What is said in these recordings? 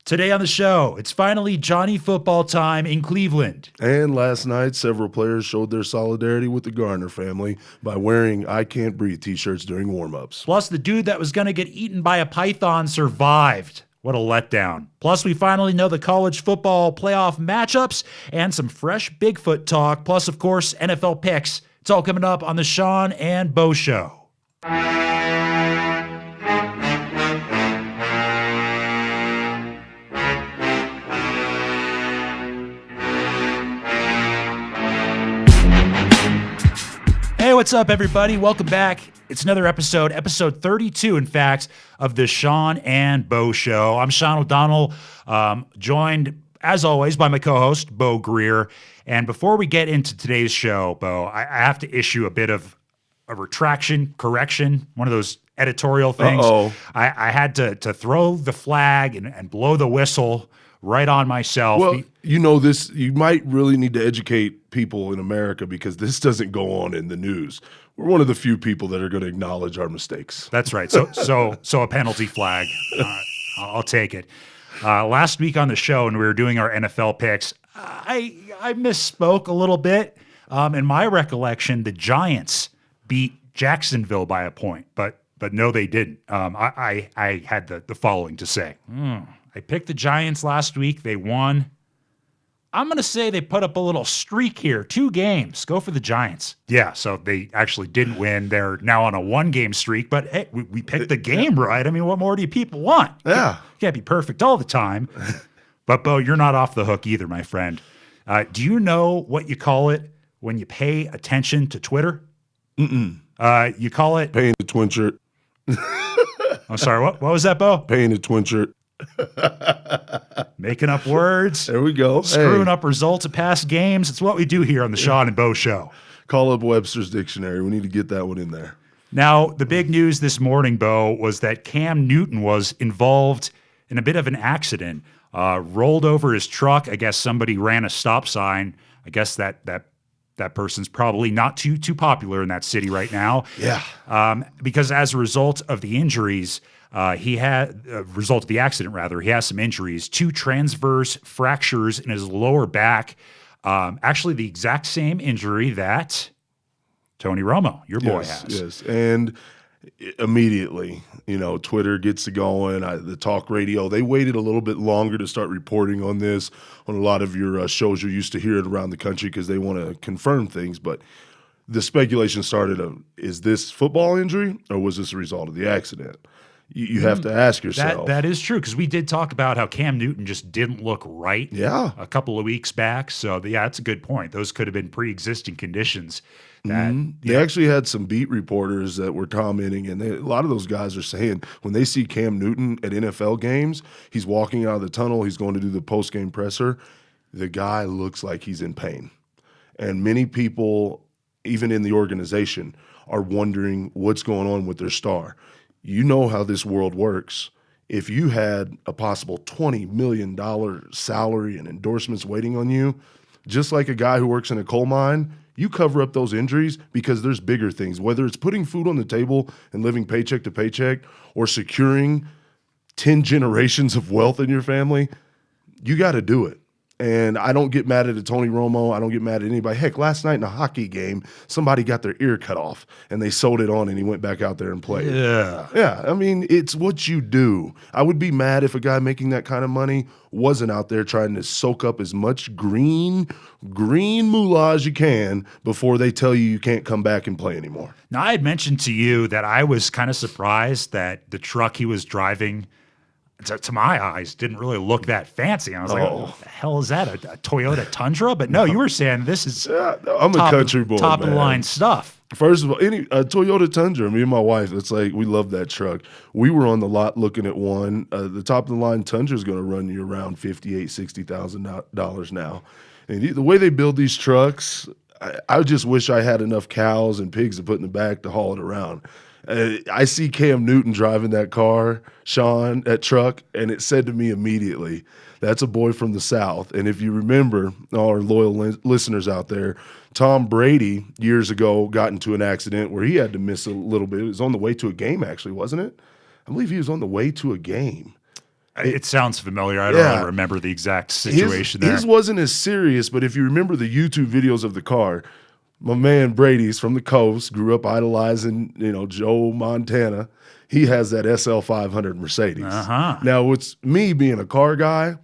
Today on the show, it's finally Johnny football time in Cleveland. And last night, several players showed their solidarity with the Garner family by wearing I Can't Breathe t-shirts during warm-ups. Plus, the dude that was going to get eaten by a python survived. What a letdown. Plus, we finally know the college football playoff matchups and some fresh Bigfoot talk. Plus, of course, NFL picks. It's all coming up on the Sean and Bo Show. Hey, what's up, everybody? Welcome back. It's another episode 32, in fact, of the Sean and Bo Show. I'm Sean O'Donnell, joined, as always, by my co-host, Bo Greer. And before we get into today's show, Bo, I have to issue a bit of a correction, one of those editorial things. I had to throw the flag and blow the whistle right on myself. Well, you know this, you might really need to educate people in America because this doesn't go on in the news. We're one of the few people that are going to acknowledge our mistakes. That's right. So a penalty flag. I'll take it. Last week on the show, when we were doing our NFL picks, I misspoke a little bit. In my recollection, the Giants beat Jacksonville by a point, but no, they didn't. I had the following to say. I picked the Giants last week. They won. I'm going to say they put up a little streak here. 2 games. Go for the Giants. Yeah, so they actually didn't win. They're now on a 1-game streak, but hey, we picked the game right. I mean, what more do you people want? Yeah. Can't be perfect all the time. But, Bo, you're not off the hook either, my friend. Do you know what you call it when you pay attention to Twitter? You call it... Paying the twin shirt. I'm sorry, what was that, Bo? Paying the twin shirt. Making up words. There we go. Screwing up results of past games. It's what we do here on the Sean and Bo Show. Call up Webster's Dictionary. We need to get that one in there. Now, the big news this morning, Bo, was that Cam Newton was involved in a bit of an accident. Rolled over his truck. I guess somebody ran a stop sign. I guess that person's probably not too popular in that city right now. Yeah. Because as a result of the injuries, he has some injuries, 2 transverse fractures in his lower back. Actually, the exact same injury that Tony Romo, your boy, has. Yes, and immediately, Twitter gets it going. The talk radio, they waited a little bit longer to start reporting on this on a lot of your shows you're used to hearing around the country because they want to confirm things. But the speculation started of, is this football injury or was this a result of the accident? You have to ask yourself. That is true, because we did talk about how Cam Newton just didn't look right a couple of weeks back. So, that's a good point. Those could have been pre-existing conditions. They actually had some beat reporters that were commenting, and a lot of those guys are saying when they see Cam Newton at NFL games, he's walking out of the tunnel, he's going to do the post-game presser, the guy looks like he's in pain. And many people, even in the organization, are wondering what's going on with their star. You know how this world works. If you had a possible $20 million salary and endorsements waiting on you, just like a guy who works in a coal mine, you cover up those injuries because there's bigger things, whether it's putting food on the table and living paycheck to paycheck or securing 10 generations of wealth in your family, you got to do it. And I don't get mad at Tony Romo. I don't get mad at anybody. Heck, last night in a hockey game, somebody got their ear cut off and they sewed it on and he went back out there and played. Yeah. I mean, it's what you do. I would be mad if a guy making that kind of money wasn't out there trying to soak up as much green moolah as you can before they tell you can't come back and play anymore. Now, I had mentioned to you that I was kind of surprised that the truck he was driving, to my eyes, didn't really look that fancy. I was like, what the hell is that, a Toyota Tundra? But no, you were saying this is I'm a country boy, top of the line stuff. First of all, a Toyota Tundra, me and my wife, it's like we love that truck. We were on the lot looking at one. The top of the line Tundra is going to run you around $58,000, $60,000 now. And the way they build these trucks, I just wish I had enough cows and pigs to put in the back to haul it around. I see Cam Newton driving that car, Sean, that truck, and it said to me immediately, that's a boy from the South. And if you remember, all our loyal listeners out there, Tom Brady years ago got into an accident where he had to miss a little bit. It was on the way to a game, actually, wasn't it? I believe he was on the way to a game. It sounds familiar. I don't really remember the exact situation there. His wasn't as serious, but if you remember the YouTube videos of the car, my man Brady's from the coast, grew up idolizing, Joe Montana. He has that SL 500 Mercedes. Now, it's me being a car guy,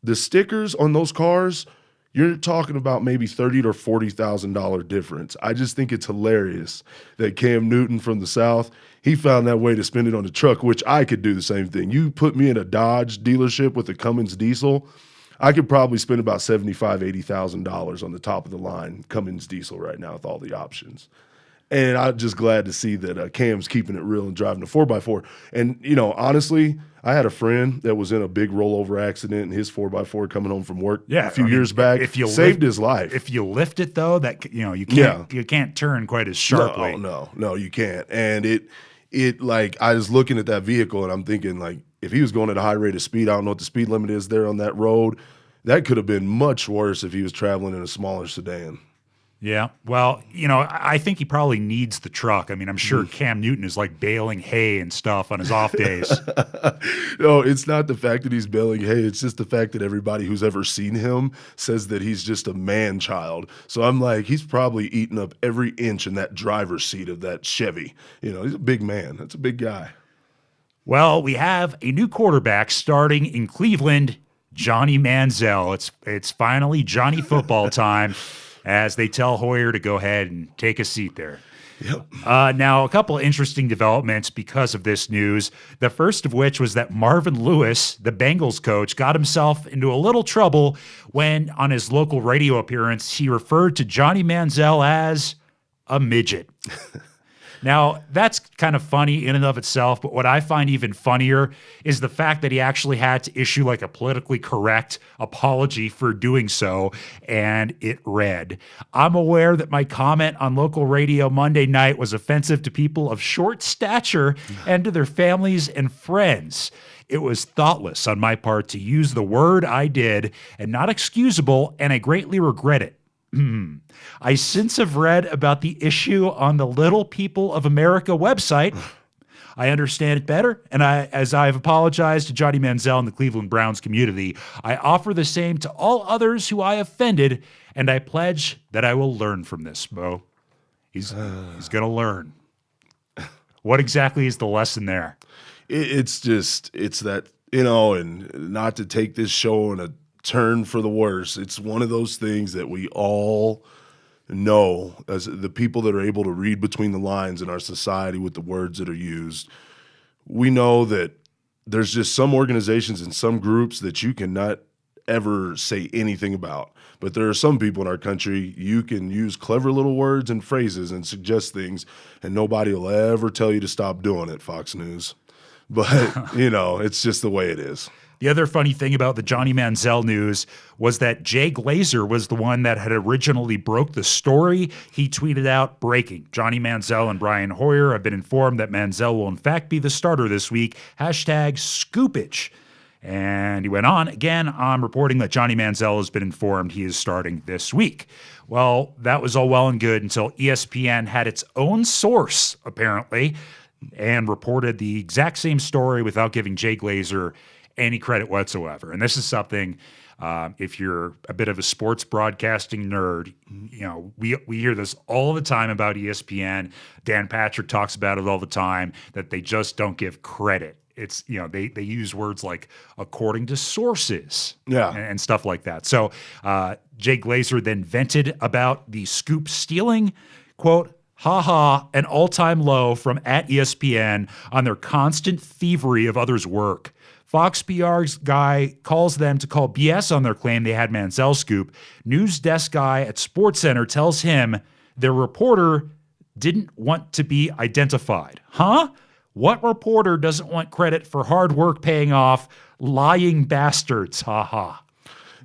the stickers on those cars, you're talking about maybe $30,000 to $40,000 difference. I just think it's hilarious that Cam Newton from the South, he found that way to spend it on the truck, which I could do the same thing. You put me in a Dodge dealership with a Cummins diesel, I could probably spend about $75,000, $80,000 on the top of the line Cummins diesel right now with all the options. And I'm just glad to see that Cam's keeping it real and driving a 4x4. And, honestly, I had a friend that was in a big rollover accident and his 4x4 coming home from work a few years back saved his life. If you lift it, though, that you can't turn quite as sharply. No, you can't. And it like I was looking at that vehicle and I'm thinking, like, if he was going at a high rate of speed, I don't know what the speed limit is there on that road. That could have been much worse if he was traveling in a smaller sedan. Yeah. Well, I think he probably needs the truck. I mean, I'm sure Cam Newton is like baling hay and stuff on his off days. No, it's not the fact that he's baling hay. It's just the fact that everybody who's ever seen him says that he's just a man child. So I'm like, he's probably eating up every inch in that driver's seat of that Chevy. He's a big man. That's a big guy. Well, we have a new quarterback starting in Cleveland, Johnny Manziel. It's finally Johnny football time as they tell Hoyer to go ahead and take a seat there. Yep. Now, a couple of interesting developments because of this news. The first of which was that Marvin Lewis, the Bengals coach, got himself into a little trouble when, on his local radio appearance, he referred to Johnny Manziel as a midget. Now, that's kind of funny in and of itself, but what I find even funnier is the fact that he actually had to issue like a politically correct apology for doing so, and it read, "I'm aware that my comment on local radio Monday night was offensive to people of short stature and to their families and friends. It was thoughtless on my part to use the word I did and not excusable, and I greatly regret it. I since have read about the issue on the Little People of America website. I understand it better, and as I've apologized to Johnny Manziel and the Cleveland Browns community, I offer the same to all others who I offended, and I pledge that I will learn from this, Bo." He's going to learn. What exactly is the lesson there? It's that, and not to take this show in a turn for the worse. It's one of those things that we all know as the people that are able to read between the lines in our society with the words that are used. We know that there's just some organizations and some groups that you cannot ever say anything about. But there are some people in our country, you can use clever little words and phrases and suggest things, and nobody will ever tell you to stop doing it, Fox News. But, it's just the way it is. The other funny thing about the Johnny Manziel news was that Jay Glazer was the one that had originally broke the story. He tweeted out, "Breaking. Johnny Manziel and Brian Hoyer have been informed that Manziel will in fact be the starter this week. #scoopage." And he went on, "Again, I'm reporting that Johnny Manziel has been informed he is starting this week." Well, that was all well and good until ESPN had its own source, apparently, and reported the exact same story without giving Jay Glazer any credit whatsoever. And this is something, if you're a bit of a sports broadcasting nerd, we hear this all the time about ESPN. Dan Patrick talks about it all the time, that they just don't give credit. It's, they use words like according to sources and stuff like that. So Jay Glazer then vented about the scoop stealing, quote, "Ha, an all-time low from @ESPN on their constant thievery of others' work. Fox PR's guy calls them to call BS on their claim they had Manziel scoop. News desk guy at SportsCenter tells him their reporter didn't want to be identified." Huh? What reporter doesn't want credit for hard work paying off? Lying bastards. Ha.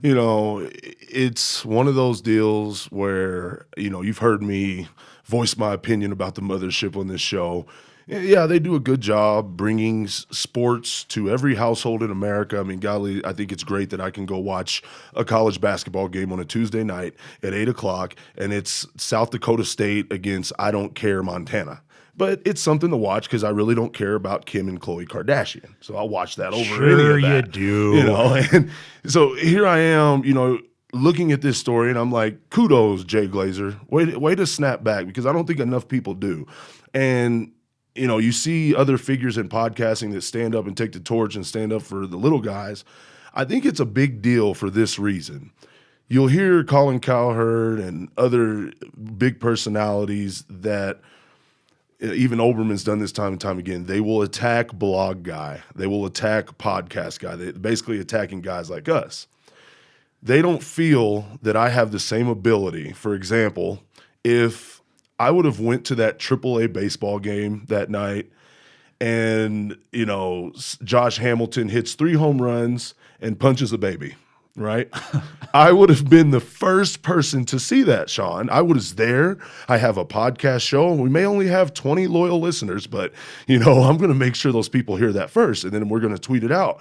It's one of those deals where, you've heard me voice my opinion about the mothership on this show. Yeah, they do a good job bringing sports to every household in America. I mean, golly, I think it's great that I can go watch a college basketball game on a Tuesday night at 8 o'clock, and it's South Dakota State against I don't care Montana. But it's something to watch because I really don't care about Kim and Khloe Kardashian. So I'll watch that over Sure any of you that. do. You know, and so here I am, looking at this story, and I'm like, kudos, Jay Glazer. Way to snap back, because I don't think enough people do. And you see other figures in podcasting that stand up and take the torch and stand up for the little guys. I think it's a big deal for this reason. You'll hear Colin Cowherd and other big personalities that even Olbermann's done this time and time again. They will attack blog guy. They will attack podcast guy. They're basically attacking guys like us. They don't feel that I have the same ability. For example, if I would have went to that AAA baseball game that night and, Josh Hamilton hits 3 home runs and punches a baby, right? I would have been the first person to see that, Sean. I was there. I have a podcast show. We may only have 20 loyal listeners, but, I'm going to make sure those people hear that first, and then we're going to tweet it out.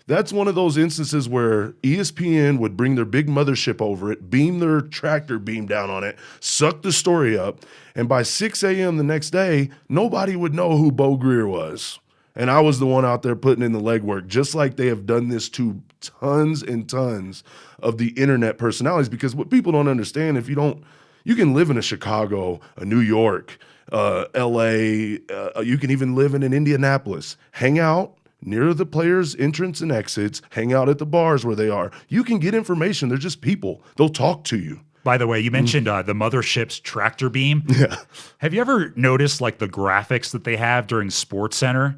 That's one of those instances where ESPN would bring their big mothership over it, beam their tractor beam down on it, suck the story up, and by 6 a.m. the next day, nobody would know who Bo Greer was. And I was the one out there putting in the legwork, just like they have done this to tons and tons of the internet personalities. Because what people don't understand, you can live in a Chicago, a New York, LA, you can even live in an Indianapolis, hang out near the players' entrance and exits, hang out at the bars where they are. You can get information. They're just people. They'll talk to you. By the way, you mentioned the mothership's tractor beam. Yeah. Have you ever noticed like the graphics that they have during Sports Center?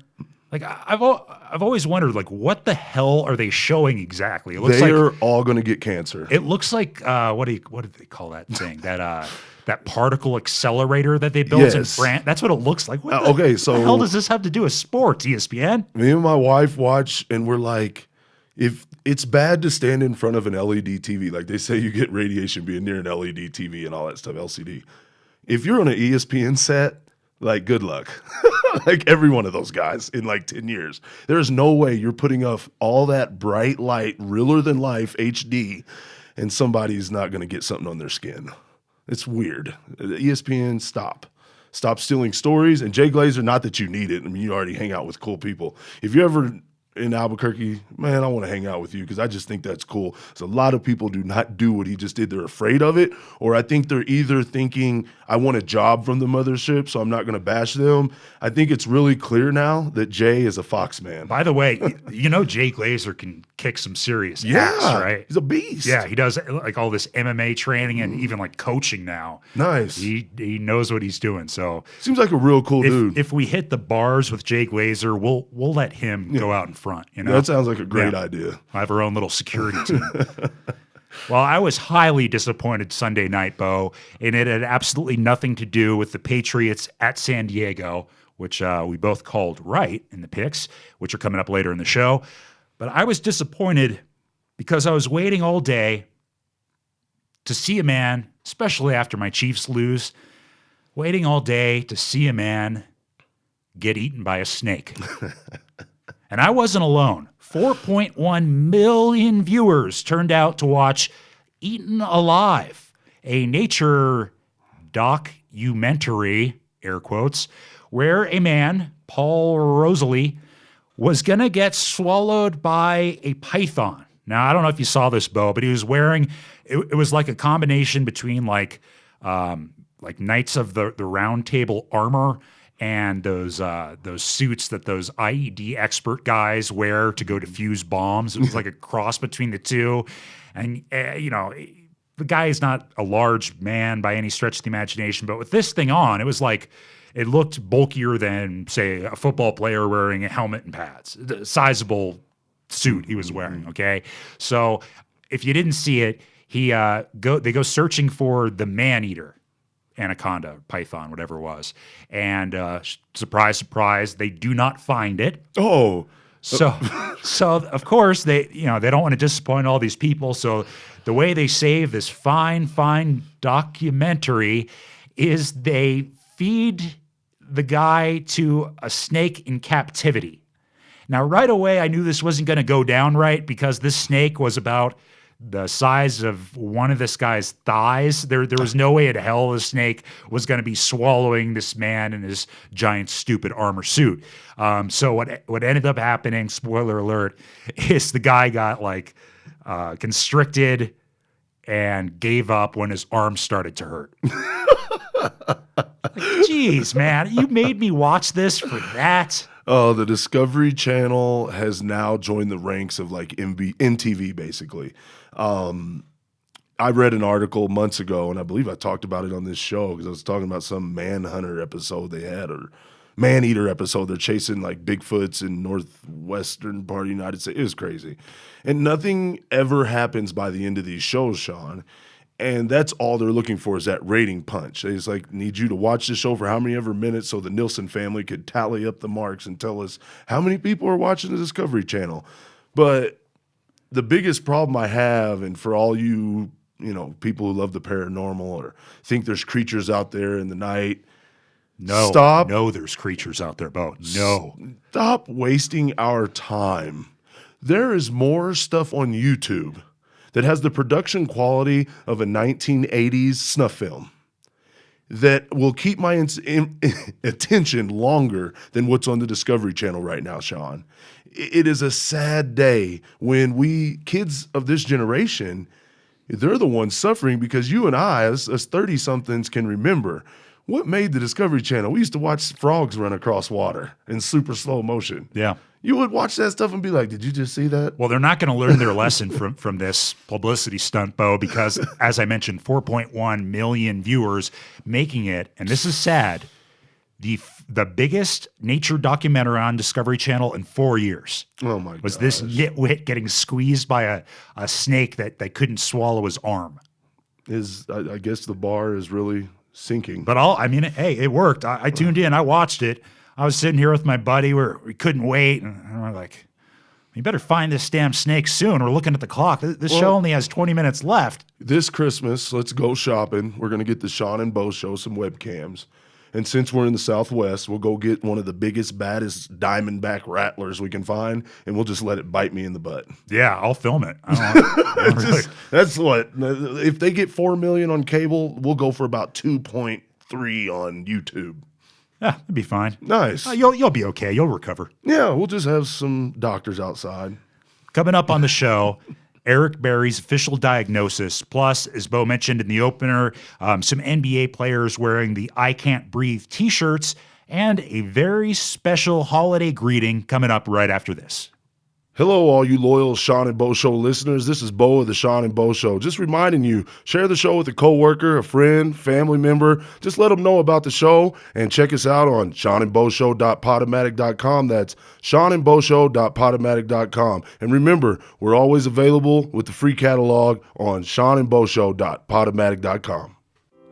Like I've always wondered, like, what the hell are they showing exactly? It looks They're all going to get cancer. It looks like what did they call that thing? That particle accelerator that they built in France. That's what it looks like. What the hell does this have to do with sports, ESPN? Me and my wife watch, and we're like, if it's bad to stand in front of an LED TV, like they say you get radiation being near an LED TV and all that stuff, LCD. If you're on an ESPN set, like, good luck. Like every one of those guys in like 10 years. There's no way you're putting up all that bright light, realer than life HD, and somebody's not going to get something on their skin. It's weird. ESPN, stop. Stop stealing stories. And Jay Glazer, not that you need it. I mean, you already hang out with cool people. If you're ever in Albuquerque, man, I want to hang out with you because I just think that's cool. So a lot of people do not do what he just did. They're afraid of it, or I think they're either thinking, I want a job from the mothership, so I'm not going to bash them. I think it's really clear now that Jay is a Fox man. By the way, Jay Glazer can kick some serious ass, right? He's a beast. Yeah, he does like all this MMA training and even like coaching now. Nice. He knows what he's doing. So seems like a real cool dude. If we hit the bars with Jay Glazer, we'll let him go out in front. That sounds like a great idea. I have our own little security team. Well, I was highly disappointed Sunday night, Bo, and it had absolutely nothing to do with the Patriots at San Diego, which we both called right in the picks, which are coming up later in the show. But I was disappointed because I was waiting all day to see a man, especially after my Chiefs lose, waiting all day to see a man get eaten by a snake. And I wasn't alone. 4.1 million viewers turned out to watch Eaten Alive, a nature documentary, air quotes, where a man, Paul Rosalie, was going to get swallowed by a python. Now, I don't know if you saw this, Bo, but he was wearing, it was like a combination between like Knights of the Round Table armor and those suits that those IED expert guys wear to go defuse bombs. It was like a cross between the two. And, the guy is not a large man by any stretch of the imagination, but with this thing on, it was like, it looked bulkier than, say, a football player wearing a helmet and pads. The sizable suit he was wearing, okay? So if you didn't see it, they go searching for the man-eater. Anaconda, python, whatever it was. And surprise, surprise, they do not find it. Oh. So of course, they don't want to disappoint all these people. So the way they save this fine documentary is they feed the guy to a snake in captivity. Now, right away, I knew this wasn't going to go down right because this snake was about the size of one of this guy's thighs. There was no way in hell the snake was going to be swallowing this man in his giant, stupid armor suit. So what ended up happening, spoiler alert, is the guy got like constricted and gave up when his arms started to hurt. Jeez, man, you made me watch this for that. Oh, the Discovery Channel has now joined the ranks of like NTV, basically. I read an article months ago, and I believe I talked about it on this show because I was talking about some Manhunter episode they had, or Maneater episode. They're chasing like Bigfoots in northwestern part of the United States. It was crazy. And nothing ever happens by the end of these shows, Sean. And that's all they're looking for is that rating punch. They just like need you to watch the show for how many ever minutes so the Nielsen family could tally up the marks and tell us how many people are watching the Discovery Channel. But the biggest problem I have, and for all you people who love the paranormal or think there's creatures out there in the night, no, there's creatures out there, Bo. No. Stop wasting our time. There is more stuff on YouTube that has the production quality of a 1980s snuff film that will keep my attention longer than what's on the Discovery Channel right now, Sean. It is a sad day when kids of this generation, they're the ones suffering because you and I, as 30-somethings, can remember what made the Discovery Channel. We used to watch frogs run across water in super slow motion. Yeah. You would watch that stuff and be like, did you just see that? Well, they're not going to learn their lesson from this publicity stunt, Bo, because as I mentioned, 4.1 million viewers making it, and this is sad, the biggest nature documentary on Discovery Channel in 4 years. Oh my god. Was this nitwit getting squeezed by a snake that couldn't swallow his arm. I guess the bar is really sinking. But hey, it worked. I tuned in, I watched it. I was sitting here with my buddy where we couldn't wait, and we're like, you better find this damn snake soon. We're looking at the clock. This show only has 20 minutes left. This Christmas, let's go shopping. We're going to get the Sean and Bo show some webcams. And since we're in the Southwest, we'll go get one of the biggest, baddest diamondback rattlers we can find, and we'll just let it bite me in the butt. Yeah, I'll film it. That's what. If they get 4 million on cable, we'll go for about 2.3 on YouTube. Yeah, it'd be fine. Nice. You'll be okay. You'll recover. Yeah, we'll just have some doctors outside. Coming up on the show, Eric Berry's official diagnosis, plus, as Bo mentioned in the opener, some NBA players wearing the I Can't Breathe t-shirts, and a very special holiday greeting coming up right after this. Hello, all you loyal Sean and Bo Show listeners. This is Bo of the Sean and Bo Show. Just reminding you, share the show with a coworker, a friend, family member. Just let them know about the show and check us out on seanandboshow.podomatic.com. That's seanandboshow.podomatic.com. And remember, we're always available with the free catalog on seanandboshow.podomatic.com.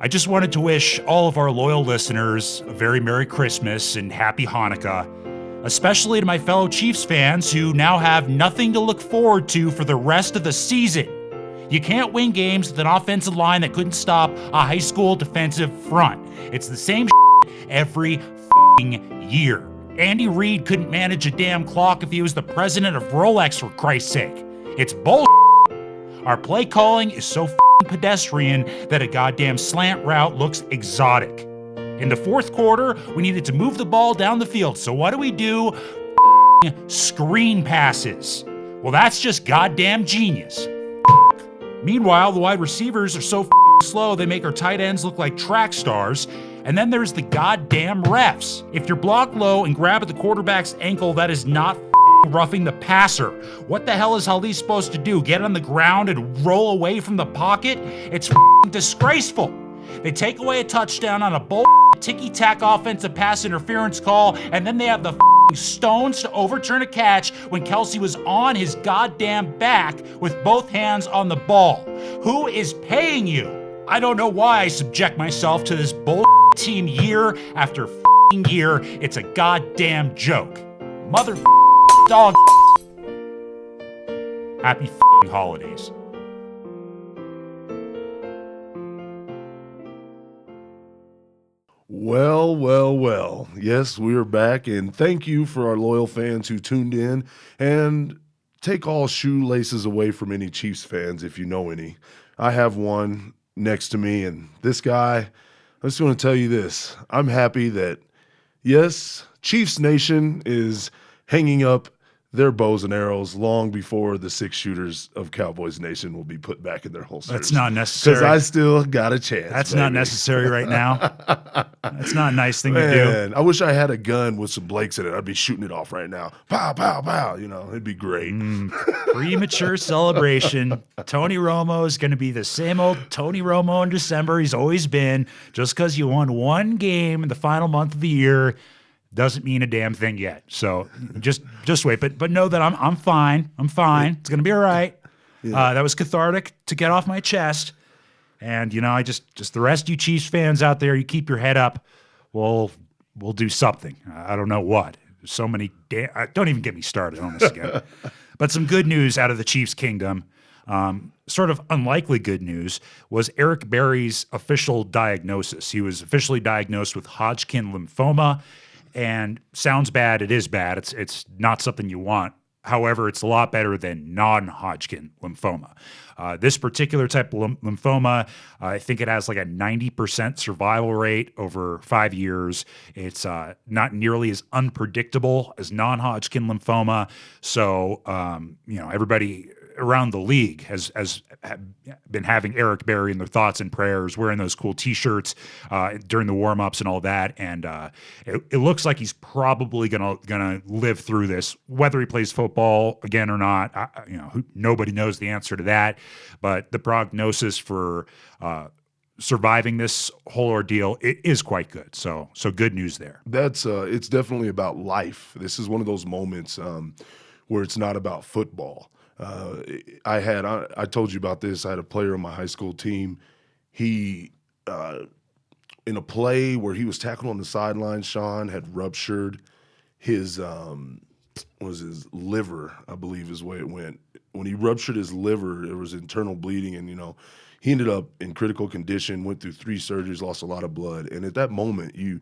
I just wanted to wish all of our loyal listeners a very Merry Christmas and Happy Hanukkah. Especially to my fellow Chiefs fans who now have nothing to look forward to for the rest of the season. You can't win games with an offensive line that couldn't stop a high school defensive front. It's the same every year. Andy Reid couldn't manage a damn clock if he was the president of Rolex, for Christ's sake. It's bull. Our play calling is so pedestrian that a goddamn slant route looks exotic. In the fourth quarter, we needed to move the ball down the field. So what do? Screen passes. Well, that's just goddamn genius. Meanwhile, the wide receivers are so slow they make our tight ends look like track stars. And then there's the goddamn refs. If you're blocked low and grab at the quarterback's ankle, that is not roughing the passer. What the hell is Halil supposed to do? Get on the ground and roll away from the pocket? It's disgraceful. They take away a touchdown on a ticky-tack offensive pass interference call, and then they have the stones to overturn a catch when Kelsey was on his goddamn back with both hands on the ball. Who is paying you? I don't know why I subject myself to this team year after year. It's a goddamn joke. Mother dog. Happy holidays. Well, well, well. Yes, we are back, and thank you for our loyal fans who tuned in. And take all shoelaces away from any Chiefs fans if you know any. I have one next to me, and this guy, I just want to tell you this. I'm happy that, yes, Chiefs Nation is hanging up their bows and arrows long before the 6-shooters of Cowboys Nation will be put back in their holsters. That's not necessary. Because I still got a chance. That's baby. not necessary right now. That's not a nice thing to Man, I wish I had a gun with some Blakes in it. I'd be shooting it off right now. Pow, pow, pow. You know, it'd be great. do. Premature celebration. Tony Romo is going to be the same old Tony Romo in December he's always been. Just because you won one game in the final month of the year doesn't mean a damn thing yet. So just wait. But know that I'm fine. I'm fine. It's going to be all right. That was cathartic to get off my chest. And, you know, I just the rest of you Chiefs fans out there, you keep your head up. We'll do something. I don't know what. So many don't even get me started on this again. But some good news out of the Chiefs kingdom. Sort of unlikely good news was Eric Berry's official diagnosis. He was officially diagnosed with Hodgkin lymphoma, and sounds bad. It is bad. It's not something you want. However, it's a lot better than non-Hodgkin lymphoma. This particular type of lymphoma, I think it has like a 90% survival rate over 5 years. It's not nearly as unpredictable as non-Hodgkin lymphoma. So, you know, everybody around the league has been having Eric Berry in their thoughts and prayers, wearing those cool T-shirts during the warm-ups and all that. And it looks like he's probably gonna live through this, whether he plays football again or not. Nobody knows the answer to that. But the prognosis for surviving this whole ordeal, it is quite good. So good news there. That's it's definitely about life. This is one of those moments where it's not about football. I told you about this. I had a player on my high school team. He, in a play where he was tackled on the sideline, Sean had ruptured his liver, I believe is the way it went. When he ruptured his liver, there was internal bleeding, and he ended up in critical condition. Went through 3 surgeries, lost a lot of blood, and at that moment, you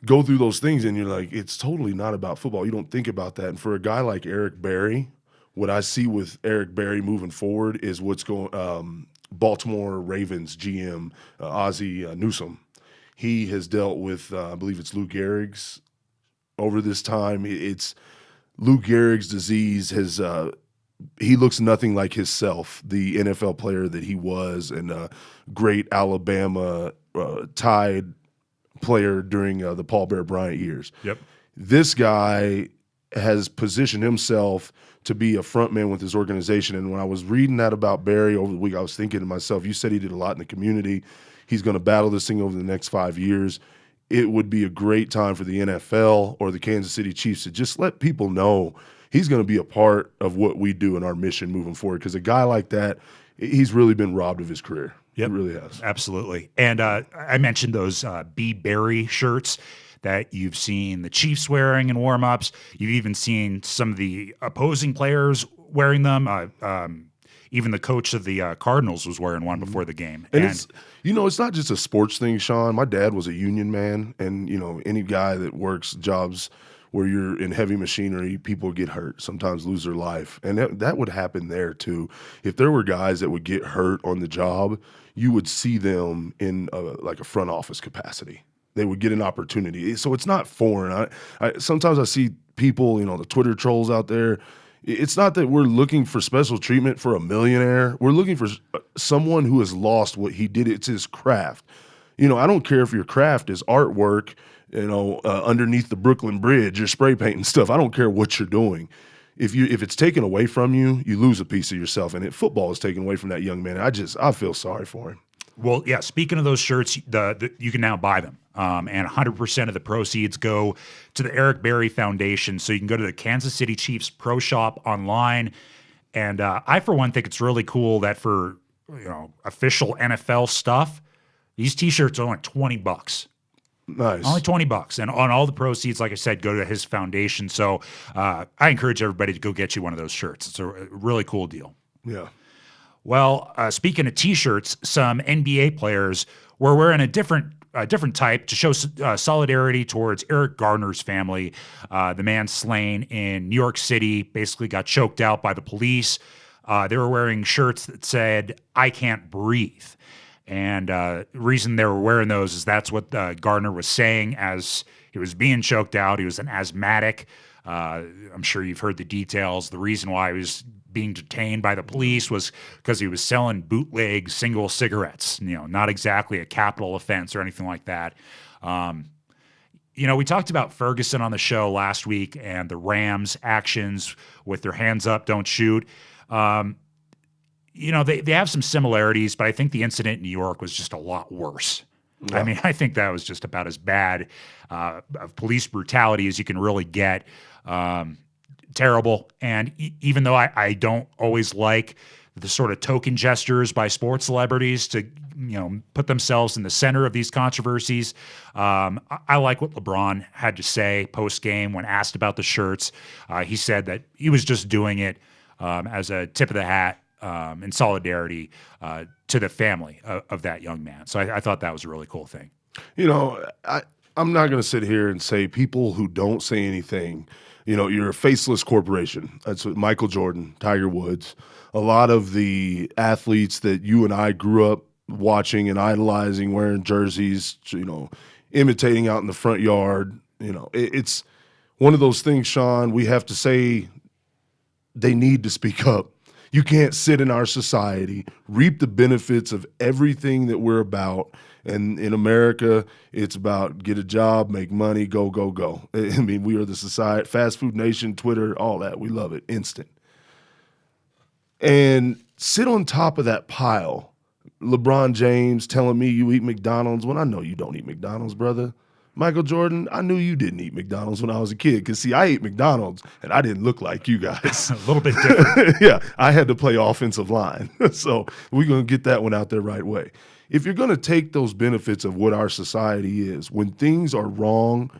go through those things, and you're like, it's totally not about football. You don't think about that, and for a guy like Eric Berry. What I see with Eric Berry moving forward is what's going Baltimore Ravens GM Ozzie Newsome. He has dealt with, I believe it's Lou Gehrig's over this time. It's Lou Gehrig's disease has he looks nothing like himself, the NFL player that he was, and a great Alabama Tide player during the Paul Bear Bryant years. Yep. This guy has positioned himself to be a front man with his organization. And when I was reading that about Barry over the week, I was thinking to myself, you said he did a lot in the community. He's going to battle this thing over the next 5 years. It would be a great time for the NFL or the Kansas City Chiefs to just let people know he's going to be a part of what we do in our mission moving forward. Because a guy like that, he's really been robbed of his career. Yep. He really has. Absolutely. And I mentioned those B. Berry shirts that you've seen the Chiefs wearing in warm-ups. You've even seen some of the opposing players wearing them. Even the coach of the Cardinals was wearing one before the game. And it's not just a sports thing, Sean. My dad was a union man, and any guy that works jobs where you're in heavy machinery, people get hurt, sometimes lose their life. And that would happen there too. If there were guys that would get hurt on the job, you would see them in like a front office capacity. They would get an opportunity. So it's not foreign. Sometimes I see people, the Twitter trolls out there. It's not that we're looking for special treatment for a millionaire. We're looking for someone who has lost what he did. It's his craft. I don't care if your craft is artwork, underneath the Brooklyn Bridge or spray painting stuff. I don't care what you're doing. If it's taken away from you, you lose a piece of yourself. And football is taken away from that young man. I feel sorry for him. Well, yeah, speaking of those shirts, you can now buy them. And 100% of the proceeds go to the Eric Berry Foundation. So you can go to the Kansas City Chiefs Pro Shop online. And I, for one, think it's really cool that for official NFL stuff, these T-shirts are only $20. Nice. Only $20. And on all the proceeds, like I said, go to his foundation. So I encourage everybody to go get you one of those shirts. It's a really cool deal. Yeah. Well, speaking of T-shirts, some NBA players were wearing a different a different type to show solidarity towards Eric Garner's family. The man slain in New York City basically got choked out by the police. They were wearing shirts that said, "I can't breathe." And the reason they were wearing those is that's what Gardner was saying as he was being choked out. He was an asthmatic. I'm sure you've heard the details. The reason why he was being detained by the police was because he was selling bootleg single cigarettes, not exactly a capital offense or anything like that. We talked about Ferguson on the show last week and the Rams' actions with their hands up, don't shoot. They have some similarities, but I think the incident in New York was just a lot worse. Yeah. I mean, I think that was just about as bad of police brutality as you can really get. Terrible. And even though I don't always like the sort of token gestures by sports celebrities to, put themselves in the center of these controversies, I like what LeBron had to say post-game when asked about the shirts. He said that he was just doing it as a tip of the hat in solidarity to the family of that young man. So I thought that was a really cool thing. I'm not going to sit here and say people who don't say anything, you're a faceless corporation. That's what Michael Jordan, Tiger Woods, a lot of the athletes that you and I grew up watching and idolizing, wearing jerseys, imitating out in the front yard. It's one of those things, Sean, we have to say they need to speak up. You can't sit in our society, reap the benefits of everything that we're about. And in America, it's about get a job, make money, go, go, go. I mean, we are the society, fast food nation, Twitter, all that. We love it, instant. And sit on top of that pile, LeBron James telling me you eat McDonald's when I know you don't eat McDonald's, brother. Michael Jordan, I knew you didn't eat McDonald's when I was a kid because, see, I ate McDonald's and I didn't look like you guys. A little bit different. Yeah, I had to play offensive line. So we're going to get that one out there right way. If you're going to take those benefits of what our society is, when things are wrong,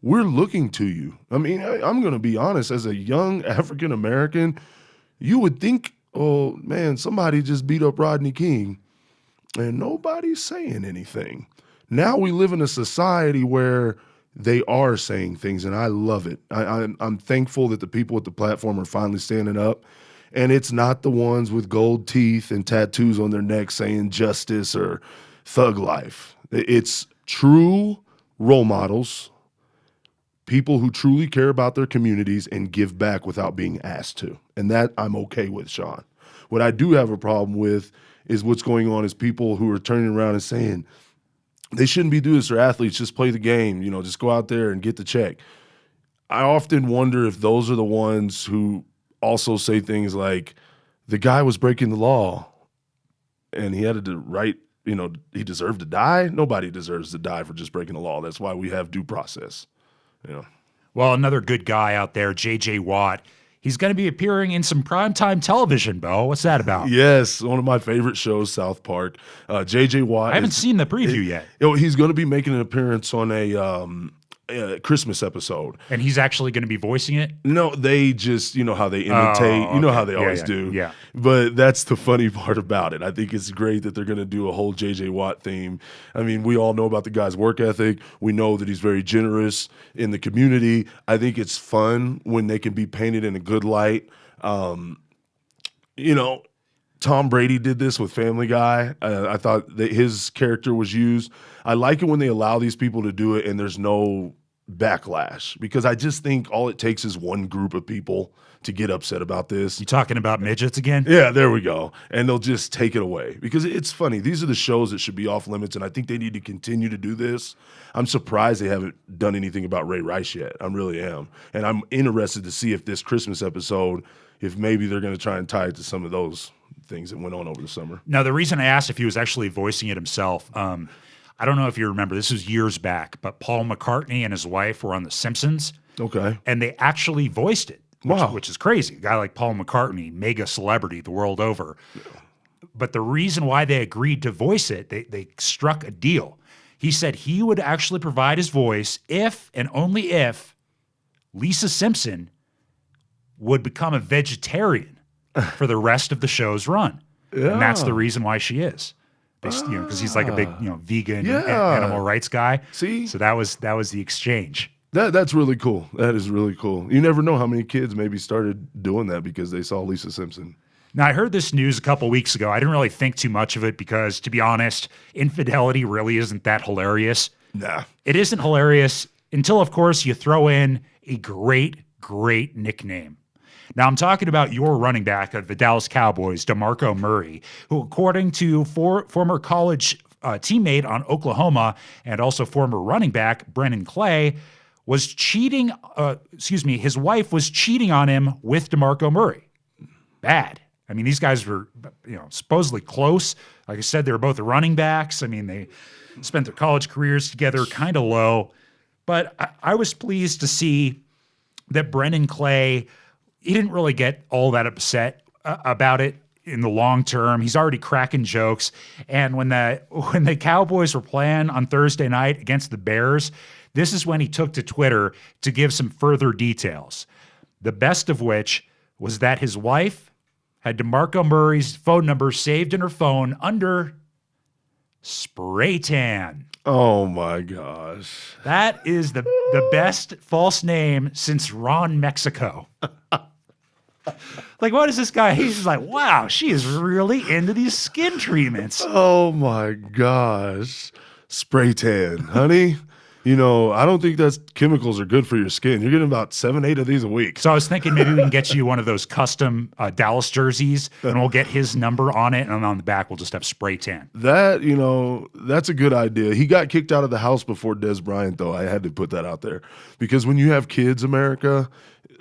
we're looking to you. I mean, I'm going to be honest, as a young African-American, you would think, oh, man, somebody just beat up Rodney King, and nobody's saying anything. Now we live in a society where they are saying things, and I love it. I'm thankful that the people at the platform are finally standing up. And it's not the ones with gold teeth and tattoos on their neck saying justice or thug life. It's true role models, people who truly care about their communities and give back without being asked to. And that I'm okay with, Sean. What I do have a problem with is what's going on is people who are turning around and saying they shouldn't be doing this, or athletes just play the game, just go out there and get the check. I often wonder if those are the ones who also say things like the guy was breaking the law and he had to write, he deserved to die. Nobody deserves to die for just breaking the law. That's why we have due process. Well, another good guy out there, J.J. Watt, he's going to be appearing in some primetime television, Bo. What's that about? Yes, one of my favorite shows, South Park. J.J. Watt. I haven't seen the preview yet. He's going to be making an appearance on a Christmas episode. And he's actually going to be voicing it? No, they just, how they imitate, okay. How they always do. Yeah. But that's the funny part about it. I think it's great that they're going to do a whole J.J. Watt theme. I mean, we all know about the guy's work ethic. We know that he's very generous in the community. I think it's fun when they can be painted in a good light. Tom Brady did this with Family Guy. I thought that his character was used. I like it when they allow these people to do it and there's no backlash, because I just think all it takes is one group of people to get upset about this. You talking about midgets again? Yeah, there we go. And they'll just take it away because it's funny. These are the shows that should be off limits, and I think they need to continue to do this. I'm surprised they haven't done anything about Ray Rice yet. I really am. And I'm interested to see if this Christmas episode, if maybe they're going to try and tie it to some of those things that went on over the summer. Now, the reason I asked if he was actually voicing it himself, I don't know if you remember, this was years back, but Paul McCartney and his wife were on The Simpsons. Okay. And they actually voiced it, which is crazy. A guy like Paul McCartney, mega celebrity the world over. Yeah. But the reason why they agreed to voice it, they struck a deal. He said he would actually provide his voice if and only if Lisa Simpson would become a vegetarian for the rest of the show's run. Yeah. And that's the reason why she is. Because he's like a big, vegan Yeah. animal rights guy. See? So that was the exchange. That's really cool. That is really cool. You never know how many kids maybe started doing that because they saw Lisa Simpson. Now, I heard this news a couple weeks ago. I didn't really think too much of it because, to be honest, infidelity really isn't that hilarious. Nah. It isn't hilarious until, of course, you throw in a great, great nickname. Now, I'm talking about your running back of the Dallas Cowboys, DeMarco Murray, who, according to former college teammate on Oklahoma and also former running back Brennan Clay, was cheating. His wife was cheating on him with DeMarco Murray. Bad. I mean, these guys were, supposedly close. Like I said, they were both running backs. I mean, they spent their college careers together, kind of low. But I was pleased to see that Brennan Clay, he didn't really get all that upset about it in the long term. He's already cracking jokes. And when the Cowboys were playing on Thursday night against the Bears, this is when he took to Twitter to give some further details. The best of which was that his wife had DeMarco Murray's phone number saved in her phone under spray tan. Oh my gosh. That is the best false name since Ron Mexico. Like, what is this guy? He's just like, wow, she is really into these skin treatments. Oh my gosh. Spray tan, honey. I don't think that's chemicals are good for your skin. You're getting about 7-8 of these a week. So I was thinking maybe we can get you one of those custom Dallas jerseys, and we'll get his number on it, and on the back we'll just have spray tan. That's a good idea. He got kicked out of the house before Des Bryant, though. I had to put that out there because when you have kids, America,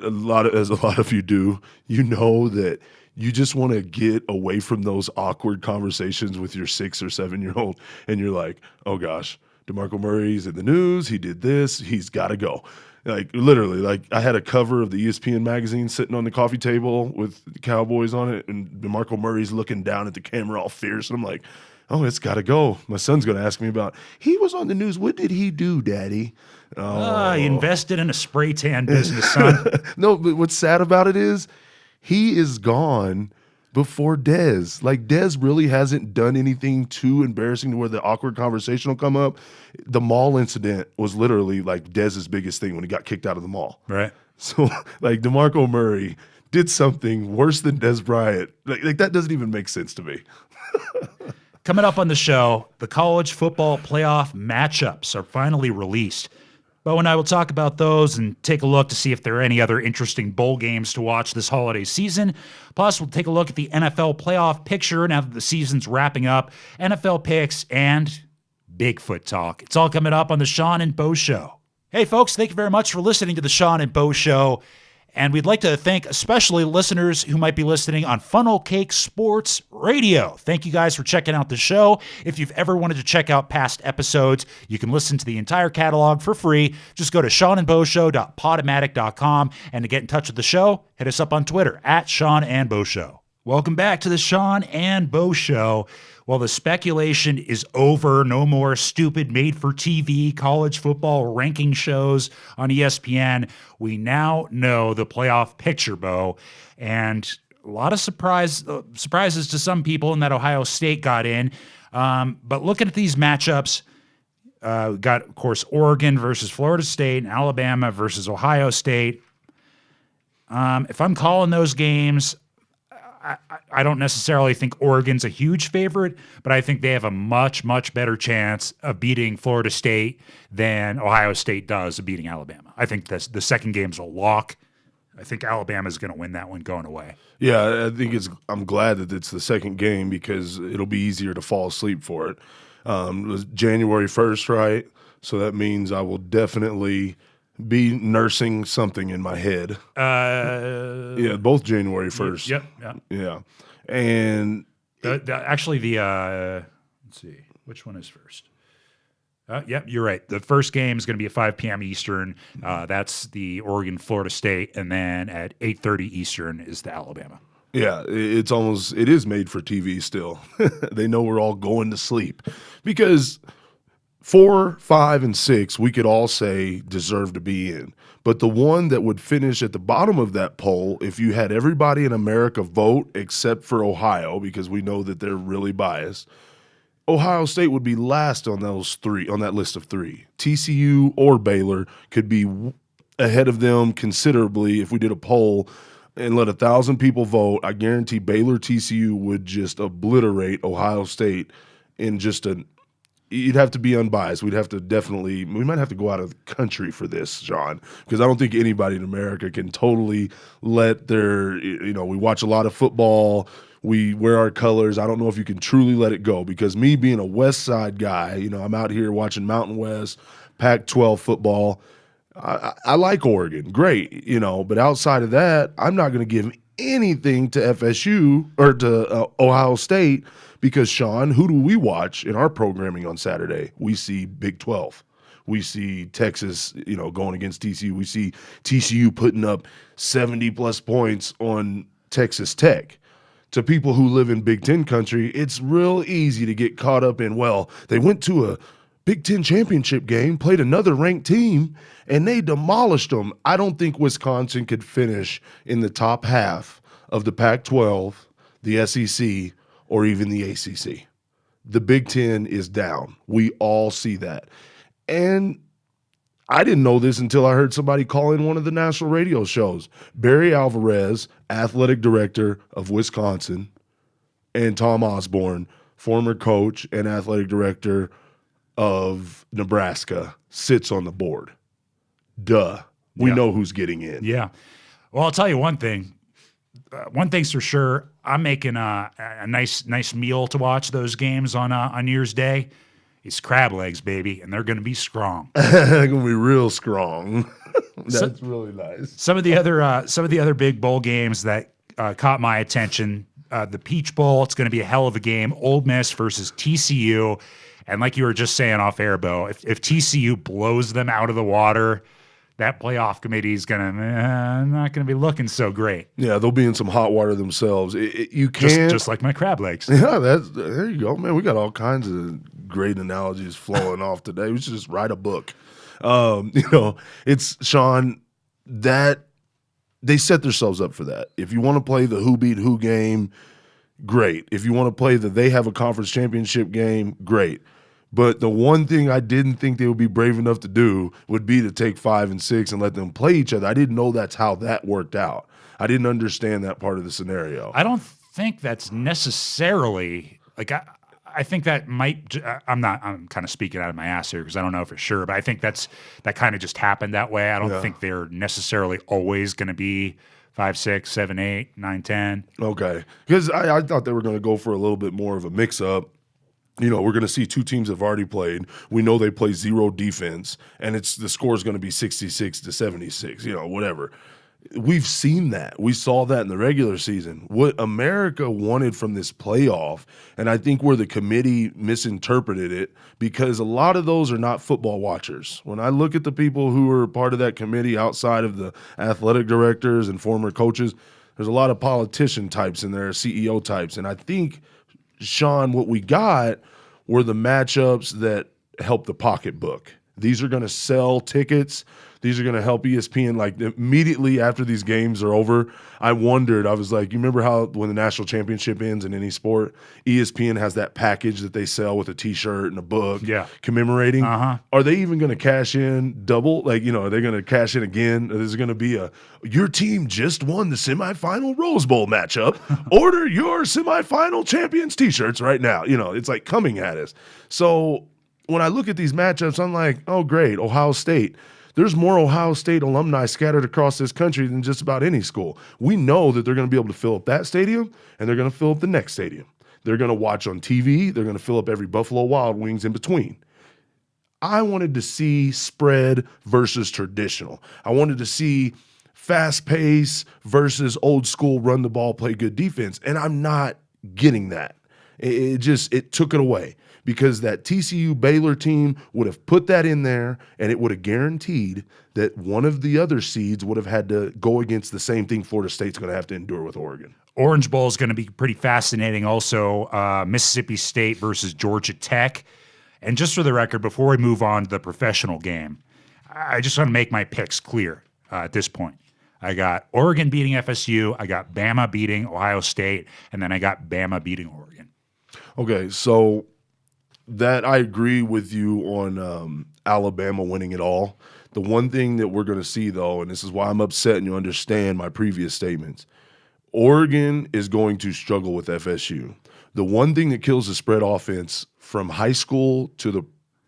as a lot of you do, that you just want to get away from those awkward conversations with your 6 or 7-year-old, and you're like, oh gosh. DeMarco Murray's in the news. He did this. He's got to go. Like literally, like I had a cover of the ESPN magazine sitting on the coffee table with the Cowboys on it, and DeMarco Murray's looking down at the camera all fierce. And I'm like, oh, it's got to go. My son's going to ask me about, he was on the news. What did he do, Daddy? He invested in a spray tan business, son. No, but what's sad about it is he is gone before Dez. Like, Dez really hasn't done anything too embarrassing to where the awkward conversation will come up. The mall incident was literally like Dez's biggest thing when he got kicked out of the mall. Right. So, like, DeMarco Murray did something worse than Des Bryant. Like that doesn't even make sense to me. Coming up on the show, the college football playoff matchups are finally released. Bo and I will talk about those and take a look to see if there are any other interesting bowl games to watch this holiday season. Plus, we'll take a look at the NFL playoff picture now that the season's wrapping up, NFL picks, and Bigfoot talk. It's all coming up on the Sean and Bo Show. Hey, folks, thank you very much for listening to the Sean and Bo Show. And we'd like to thank especially listeners who might be listening on Funnel Cake Sports Radio. Thank you guys for checking out the show. If you've ever wanted to check out past episodes, you can listen to the entire catalog for free. Just go to seanandboshow.podomatic.com. And to get in touch with the show, hit us up on Twitter at Sean and Bo Show. Welcome back to the Sean and Bo Show. Well, the speculation is over. No more stupid made-for-TV college football ranking shows on ESPN. We now know the playoff picture, Bo, and a lot of surprises to some people in that Ohio State got in. But looking at these matchups, we got, of course, Oregon versus Florida State and Alabama versus Ohio State. If I'm calling those games, I don't necessarily think Oregon's a huge favorite, but I think they have a much, much better chance of beating Florida State than Ohio State does of beating Alabama. I think the second game's a lock. I think Alabama's going to win that one going away. Yeah, I think I'm glad that it's the second game because it'll be easier to fall asleep for it. It was January 1st, right? So that means I will definitely be nursing something in my head. Yeah, both January 1st. Yep. Yeah. And let's see, which one is first? Yep, you're right. The first game is going to be at 5 p.m. Eastern. That's the Oregon-Florida State. And then at 8:30 Eastern is the Alabama. Yeah, it is made for TV still. They know we're all going to sleep because 4, 5, and 6, we could all say deserve to be in. But the one that would finish at the bottom of that poll, if you had everybody in America vote except for Ohio, because we know that they're really biased, Ohio State would be last on that list of three. TCU or Baylor could be ahead of them considerably if we did a poll and let 1,000 people vote. I guarantee Baylor, TCU would just obliterate Ohio State in just you'd have to be unbiased. We might have to go out of the country for this, Sean, because I don't think anybody in America can totally let we watch a lot of football. We wear our colors. I don't know if you can truly let it go, because me being a West Side guy, I'm out here watching Mountain West, Pac-12 football. I like Oregon, great, but outside of that, I'm not going to give anything to FSU or to Ohio State, because, Sean, who do we watch in our programming on Saturday? We see Big 12. We see Texas, going against TCU. We see TCU putting up 70-plus points on Texas Tech. To people who live in Big Ten country, it's real easy to get caught up in, they went to a Big Ten championship game, played another ranked team, and they demolished them. I don't think Wisconsin could finish in the top half of the Pac-12, the SEC, or even the ACC. The Big Ten is down. We all see that. And I didn't know this until I heard somebody call in one of the national radio shows. Barry Alvarez, athletic director of Wisconsin, and Tom Osborne, former coach and athletic director of Nebraska, sits on the board. Duh. We know who's getting in. Yeah. Well, I'll tell you one thing. One thing's for sure. I'm making a nice meal to watch those games on New Year's Day. It's crab legs, baby, and they're going to be strong. They're going to be real strong. That's really nice. Some of the other big bowl games that caught my attention. The Peach Bowl. It's going to be a hell of a game. Ole Miss versus TCU. And like you were just saying off air, Bo, if TCU blows them out of the water, that playoff committee is not gonna be looking so great. Yeah, they'll be in some hot water themselves. You can't just like my crab legs. Yeah, there you go, man. We got all kinds of great analogies flowing off today. We should just write a book. It's Sean that they set themselves up for that. If you want to play the who beat who game, great. If you want to play they have a conference championship game, great. But the one thing I didn't think they would be brave enough to do would be to take 5 and 6 and let them play each other. I didn't know that's how that worked out. I didn't understand that part of the scenario. I don't think that's necessarily I think that might. I'm kind of speaking out of my ass here because I don't know for sure, but I think that kind of just happened that way. I don't think they're necessarily always going to be 5, 6, 7, 8, 9, 10. Okay, because I thought they were going to go for a little bit more of a mix-up. We're going to see two teams that have already played. We know they play zero defense, and the score is going to be 66-76, whatever. We've seen that. We saw that in the regular season. What America wanted from this playoff, and I think where the committee misinterpreted it, because a lot of those are not football watchers. When I look at the people who are part of that committee outside of the athletic directors and former coaches, there's a lot of politician types in there, CEO types, and I think, Sean, what we got were the matchups that help the pocketbook. These are going to sell tickets. These are going to help ESPN. Like immediately after these games are over, I wondered, I was like, you remember how when the national championship ends in any sport, ESPN has that package that they sell with a T-shirt and a book commemorating? Are they even going to cash in double? Are they going to cash in again? Is it going to be your team just won the semifinal Rose Bowl matchup. Order your semifinal champions T-shirts right now. It's like coming at us. So when I look at these matchups, I'm like, oh, great, Ohio State. There's more Ohio State alumni scattered across this country than just about any school. We know that they're going to be able to fill up that stadium, and they're going to fill up the next stadium. They're going to watch on TV. They're going to fill up every Buffalo Wild Wings in between. I wanted to see spread versus traditional. I wanted to see fast pace versus old school run the ball, play good defense, and I'm not getting that. It took it away. Because that TCU Baylor team would have put that in there, and it would have guaranteed that one of the other seeds would have had to go against the same thing Florida State's going to have to endure with Oregon. Orange Bowl is going to be pretty fascinating also. Mississippi State versus Georgia Tech. And just for the record, before we move on to the professional game, I just want to make my picks clear at this point. I got Oregon beating FSU, I got Bama beating Ohio State, and then I got Bama beating Oregon. Okay, so That I agree with you on Alabama winning it all. The one thing that we're going to see, though, and this is why I'm upset, and you understand my previous statements, Oregon is going to struggle with FSU. The one thing that kills the spread offense from high school to the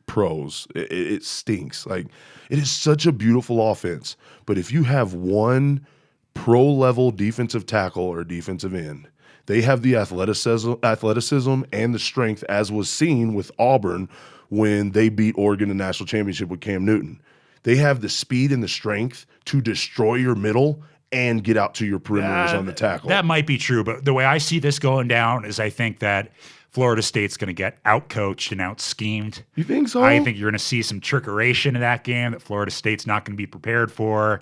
pros, it stinks. Like, it is such a beautiful offense. But if you have one pro-level defensive tackle or defensive end, they have the athleticism and the strength, as was seen with Auburn when they beat Oregon in the national championship with Cam Newton. They have the speed and the strength to destroy your middle and get out to your perimeters on the tackle. That might be true, but the way I see this going down is I think that Florida State's going to get out-coached and out-schemed. You think so? I think you're going to see some trickeration in that game that Florida State's not going to be prepared for.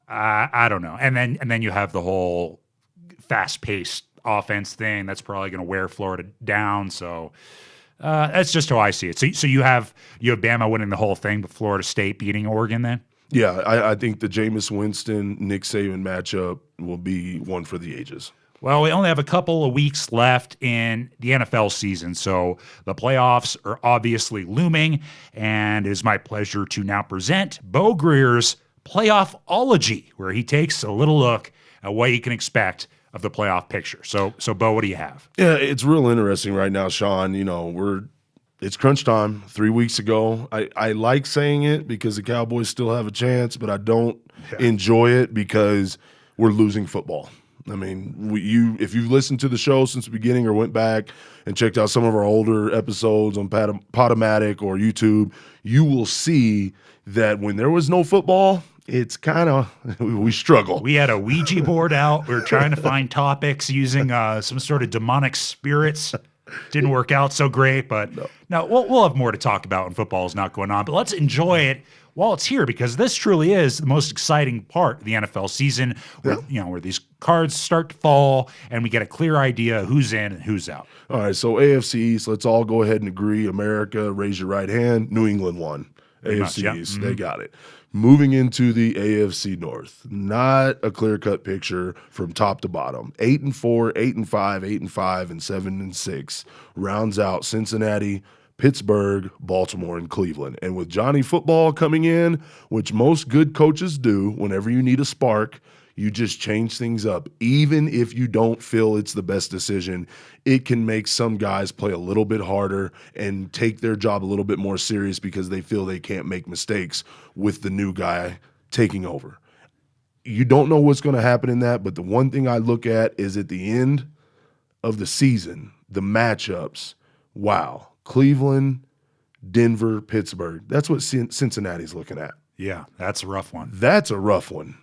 I don't know. And then you have the whole fast-paced offense thing that's probably going to wear Florida down. So that's just how I see it. So you have Bama winning the whole thing, but Florida State beating Oregon then? Yeah, I think the Jameis Winston, Nick Saban matchup will be one for the ages. Well, we only have a couple of weeks left in the NFL season, so the playoffs are obviously looming, and it is my pleasure to now present Bo Greer's Playoffology, where he takes a little look at what you can expect of the playoff picture. So Bo, what do you have? Yeah, it's real interesting right now, Sean. It's crunch time. 3 weeks ago, I like saying it because the Cowboys still have a chance, but I don't enjoy it because we're losing football. I mean, if you've listened to the show since the beginning or went back and checked out some of our older episodes on Podomatic or YouTube, you will see that when there was no football, it's kind of we struggle. We had a Ouija board out. We were trying to find topics using some sort of demonic spirits. Didn't work out so great, but no, we'll have more to talk about when football is not going on. But let's enjoy it while it's here, because this truly is the most exciting part of the NFL season, where these cards start to fall and we get a clear idea who's in and who's out. All right, so AFC East, let's all go ahead and agree. America, raise your right hand. New England won. AFC East, they got it. Moving into the AFC North, not a clear-cut picture from top to bottom. 8-4, 8-5, 8-5, and 7-6 rounds out Cincinnati, Pittsburgh, Baltimore, and Cleveland. And with Johnny Football coming in, which most good coaches do whenever you need a spark, you just change things up. Even if you don't feel it's the best decision, it can make some guys play a little bit harder and take their job a little bit more serious because they feel they can't make mistakes with the new guy taking over. You don't know what's going to happen in that, but the one thing I look at is at the end of the season, the matchups. Wow. Cleveland, Denver, Pittsburgh. That's what Cincinnati's looking at. Yeah, that's a rough one. That's a rough one.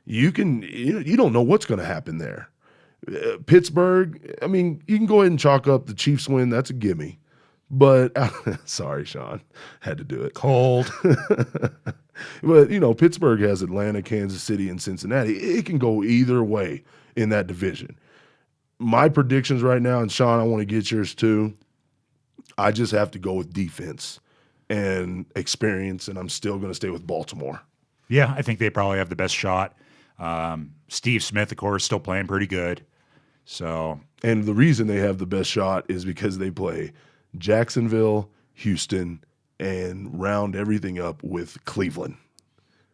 You don't know what's going to happen there. Pittsburgh, I mean, you can go ahead and chalk up the Chiefs win. That's a gimme. But sorry, Sean, had to do it. Cold. But, Pittsburgh has Atlanta, Kansas City, and Cincinnati. It can go either way in that division. My predictions right now, and Sean, I want to get yours too. I just have to go with defense and experience, and I'm still going to stay with Baltimore. Yeah, I think they probably have the best shot. Steve Smith, of course, still playing pretty good. And the reason they have the best shot is because they play Jacksonville, Houston, and round everything up with Cleveland.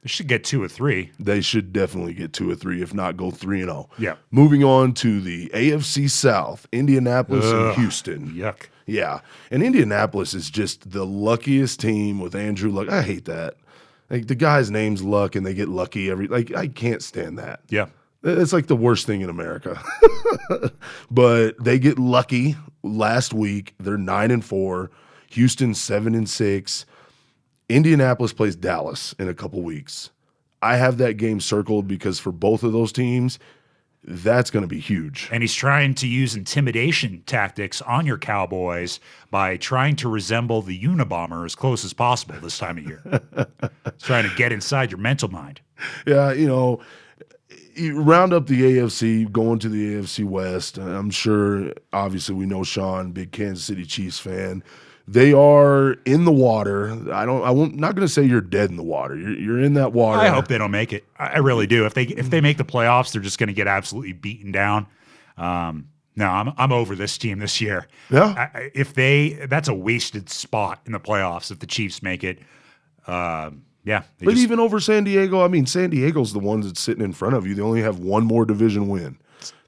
They should get 2 or 3. They should definitely get 2 or 3, if not go 3-0. Yeah. Moving on to the AFC South, Indianapolis and Houston. Yuck. Yeah. And Indianapolis is just the luckiest team with Andrew Luck. I hate that. Like, the guy's name's Luck, and they get lucky I can't stand that. Yeah. It's like the worst thing in America. But they get lucky last week. They're 9-4. Houston 7-6. Indianapolis plays Dallas in a couple weeks. I have that game circled because for both of those teams, that's going to be huge. And he's trying to use intimidation tactics on your Cowboys by trying to resemble the Unabomber as close as possible this time of year. He's trying to get inside your mental mind. Yeah, you round up the AFC, going to the AFC West. I'm sure, obviously, we know Sean, big Kansas City Chiefs fan. They are in the water. I'm not going to say you're dead in the water. You're in that water. I hope they don't make it. I really do. If they make the playoffs, they're just going to get absolutely beaten down. No, I'm over this team this year. Yeah. That's a wasted spot in the playoffs if the Chiefs make it. Yeah. But even over San Diego, I mean, San Diego's the ones that's sitting in front of you. They only have one more division win.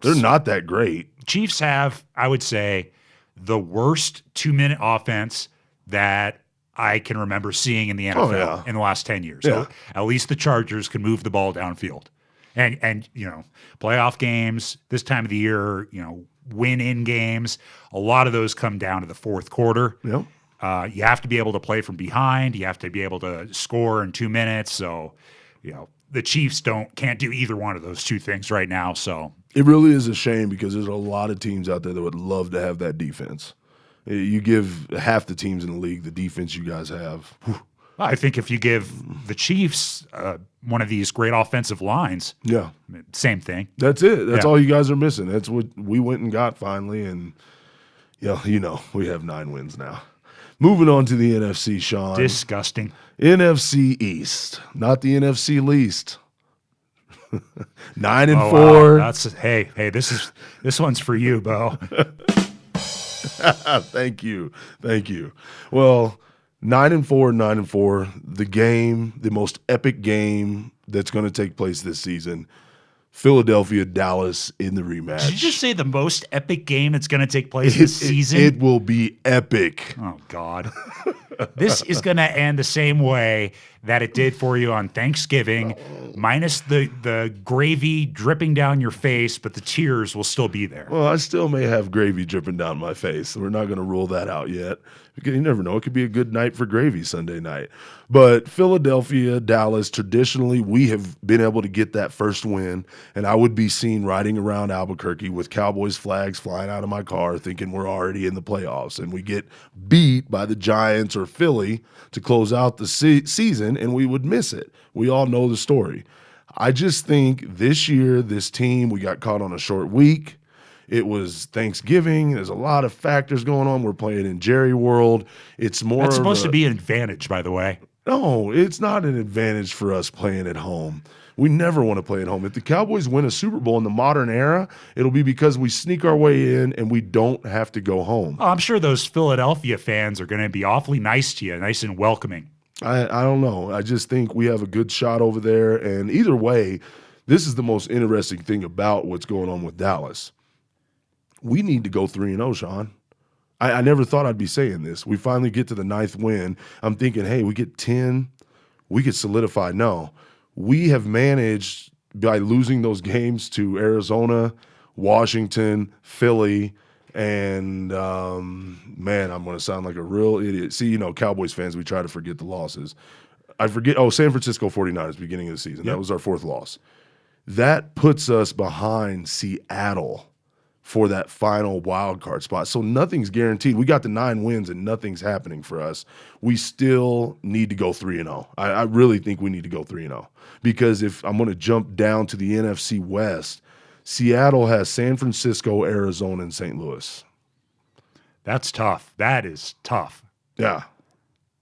They're not that great. Chiefs have, I would say, the worst 2-minute offense that I can remember seeing in the NFL in the last 10 years. Yeah. So at least the Chargers can move the ball downfield. And playoff games this time of the year, win-in games, a lot of those come down to the fourth quarter. Yep. You have to be able to play from behind. You have to be able to score in 2 minutes. So, the Chiefs can't do either one of those two things right now. So it really is a shame because there's a lot of teams out there that would love to have that defense. You give half the teams in the league the defense you guys have. I think if you give the Chiefs one of these great offensive lines, same thing. That's it. That's all you guys are missing. That's what we went and got finally. And, we have 9 wins now. Moving on to the NFC, Sean. Disgusting. NFC East, not the NFC least. 9-4. Wow. That's hey. This one's for you, Bo. Thank you. Well, 9-4, the most epic game that's going to take place this season. Philadelphia, Dallas in the rematch. Did you just say the most epic game that's going to take place this season? It will be epic. Oh, God. This is going to end the same way that it did for you on Thanksgiving, minus the gravy dripping down your face, but the tears will still be there. Well, I still may have gravy dripping down my face. So we're not going to rule that out yet. Because you never know. It could be a good night for gravy Sunday night. But Philadelphia, Dallas, traditionally, we have been able to get that first win. And I would be seen riding around Albuquerque with Cowboys flags flying out of my car thinking we're already in the playoffs. And we get beat by the Giants or Philly to close out the season, and we would miss it. We all know the story. I just think this year, this team, we got caught on a short week. It was Thanksgiving. There's a lot of factors going on. We're playing in Jerry World. It's more. That's supposed to be an advantage, by the way. No, it's not an advantage for us playing at home. We never want to play at home. If the Cowboys win a Super Bowl in the modern era, it'll be because we sneak our way in and we don't have to go home. Oh, I'm sure those Philadelphia fans are going to be awfully nice to you, nice and welcoming. I don't know. I just think we have a good shot over there. And either way, this is the most interesting thing about what's going on with Dallas. We need to go 3-0, Sean. I never thought I'd be saying this. We finally get to the 9th win. I'm thinking, hey, we get 10, we could solidify. No, we have managed by losing those games to Arizona, Washington, Philly, and man, I'm going to sound like a real idiot. See, Cowboys fans, we try to forget the losses. I forget, San Francisco 49ers, beginning of the season. Yep. That was our 4th loss. That puts us behind Seattle for that final wild card spot. So nothing's guaranteed. We got the 9 wins and nothing's happening for us. We still need to go 3-0. I really think we need to go 3-0 because if I'm going to jump down to the NFC West, Seattle has San Francisco, Arizona, and St. Louis. That's tough. That is tough. Yeah.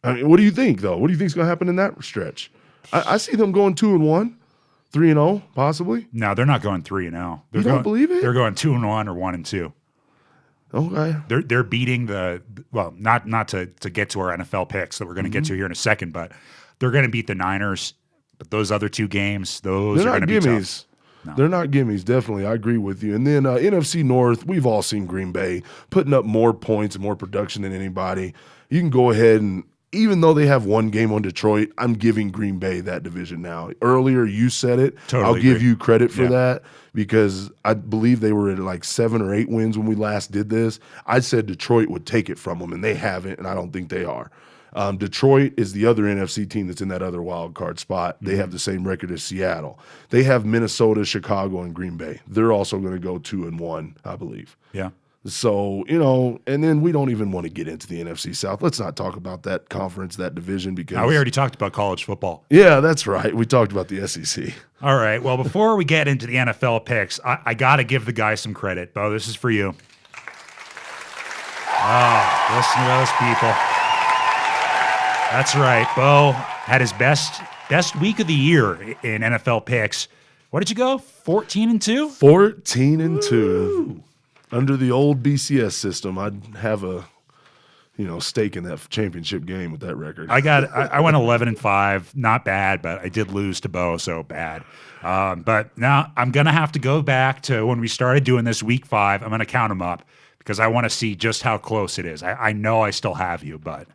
I mean, what do you think, though? What do you think is going to happen in that stretch? I see them going 2-1. 3-0, possibly? No, they're not going 3-0. You don't believe it? They're going 2-1 or 1-2. Okay. They're beating not to get to our NFL picks that we're going to get to here in a second, but they're going to beat the Niners. But those other 2 games, those are going to be tough. No. They're not gimmies, definitely. I agree with you. And then NFC North, we've all seen Green Bay putting up more points and more production than anybody. You can go ahead and even though they have one game on Detroit, I'm giving Green Bay that division now. Earlier, you said it. Totally I'll give agree. you credit for that because I believe they were at like 7 or 8 wins when we last did this. I said Detroit would take it from them, and they haven't, and I don't think they are. Detroit is the other NFC team that's in that other wild card spot. They have the same record as Seattle. They have Minnesota, Chicago, and Green Bay. They're also going to go 2-1, I believe. Yeah. So, and then we don't even want to get into the NFC South. Let's not talk about that conference, that division, because we already talked about college football. Yeah, that's right. We talked about the SEC. All right. Well, before we get into the NFL picks, I got to give the guy some credit. Bo, this is for you. Oh, listen to those people. That's right. Bo had his best week of the year in NFL picks. What did you go? 14-2? 14-2. Under the old BCS system, I'd have a stake in that championship game with that record. I went 11-5, not bad, but I did lose to Bo, so bad. But now I'm gonna have to go back to when we started doing this week 5. I'm gonna count them up because I want to see just how close it is. I know I still have you, but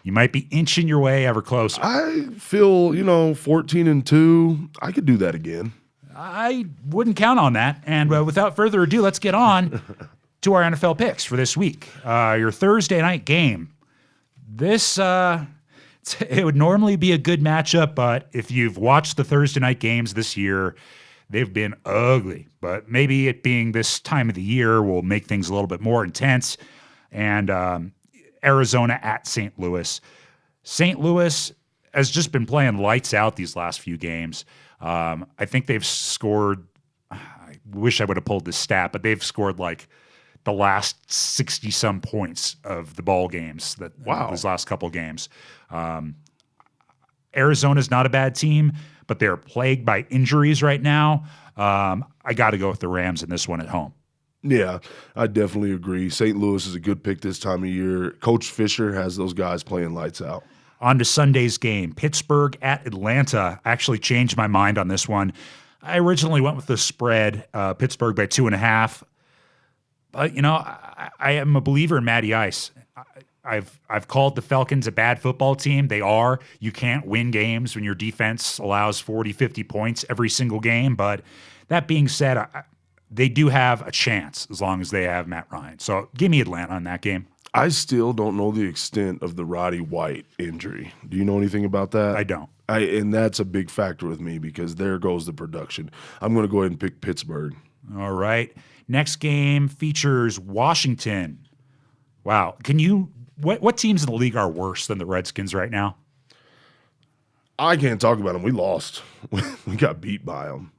you might be inching your way ever closer. I feel 14-2. I could do that again. I wouldn't count on that. And without further ado, let's get on to our NFL picks for this week. Your Thursday night game. This it would normally be a good matchup, but if you've watched the Thursday night games this year, they've been ugly. But maybe it being this time of the year will make things a little bit more intense. And Arizona at St. Louis. St. Louis has just been playing lights out these last few games. I think they've scored, I wish I would have pulled this stat, but they've scored like the last 60-some points of the ball games, those last couple games. Arizona's not a bad team, but they're plagued by injuries right now. I got to go with the Rams in this one at home. Yeah, I definitely agree. St. Louis is a good pick this time of year. Coach Fisher has those guys playing lights out. On to Sunday's game, Pittsburgh at Atlanta. I actually changed my mind on this one. I originally went with the spread, Pittsburgh by 2.5. But, I am a believer in Matty Ice. I've called the Falcons a bad football team. They are. You can't win games when your defense allows 40, 50 points every single game. But that being said, they do have a chance as long as they have Matt Ryan. So give me Atlanta on that game. I still don't know the extent of the Roddy White injury. Do you know anything about that? I don't. And that's a big factor with me because there goes the production. I'm going to go ahead and pick Pittsburgh. All right. Next game features Washington. Wow. What teams in the league are worse than the Redskins right now? I can't talk about them. We lost. We got beat by them.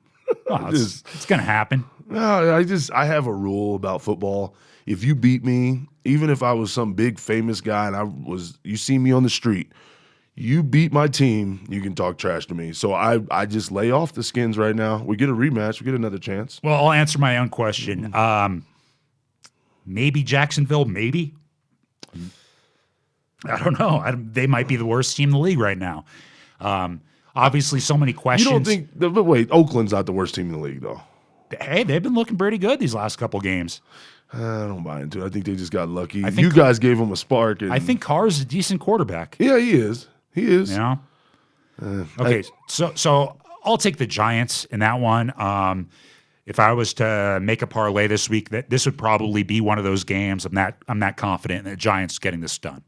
Oh, it's going to happen. No, I have a rule about football. If you beat me, even if I was some big famous guy and you see me on the street, you beat my team, you can talk trash to me. So I just lay off the Skins right now. We get a rematch. We get another chance. Well, I'll answer my own question. Maybe Jacksonville, maybe. I don't know. They might be the worst team in the league right now. Obviously, so many questions. You don't think – but wait, Oakland's not the worst team in the league, though. Hey, they've been looking pretty good these last couple games. I don't buy into it. I think they just got lucky. You guys gave them a spark. I think Carr's a decent quarterback. Yeah, he is. He is. Yeah. Okay, so I'll take the Giants in that one. If I was to make a parlay this week, this would probably be one of those games. I'm that confident in the Giants getting this done.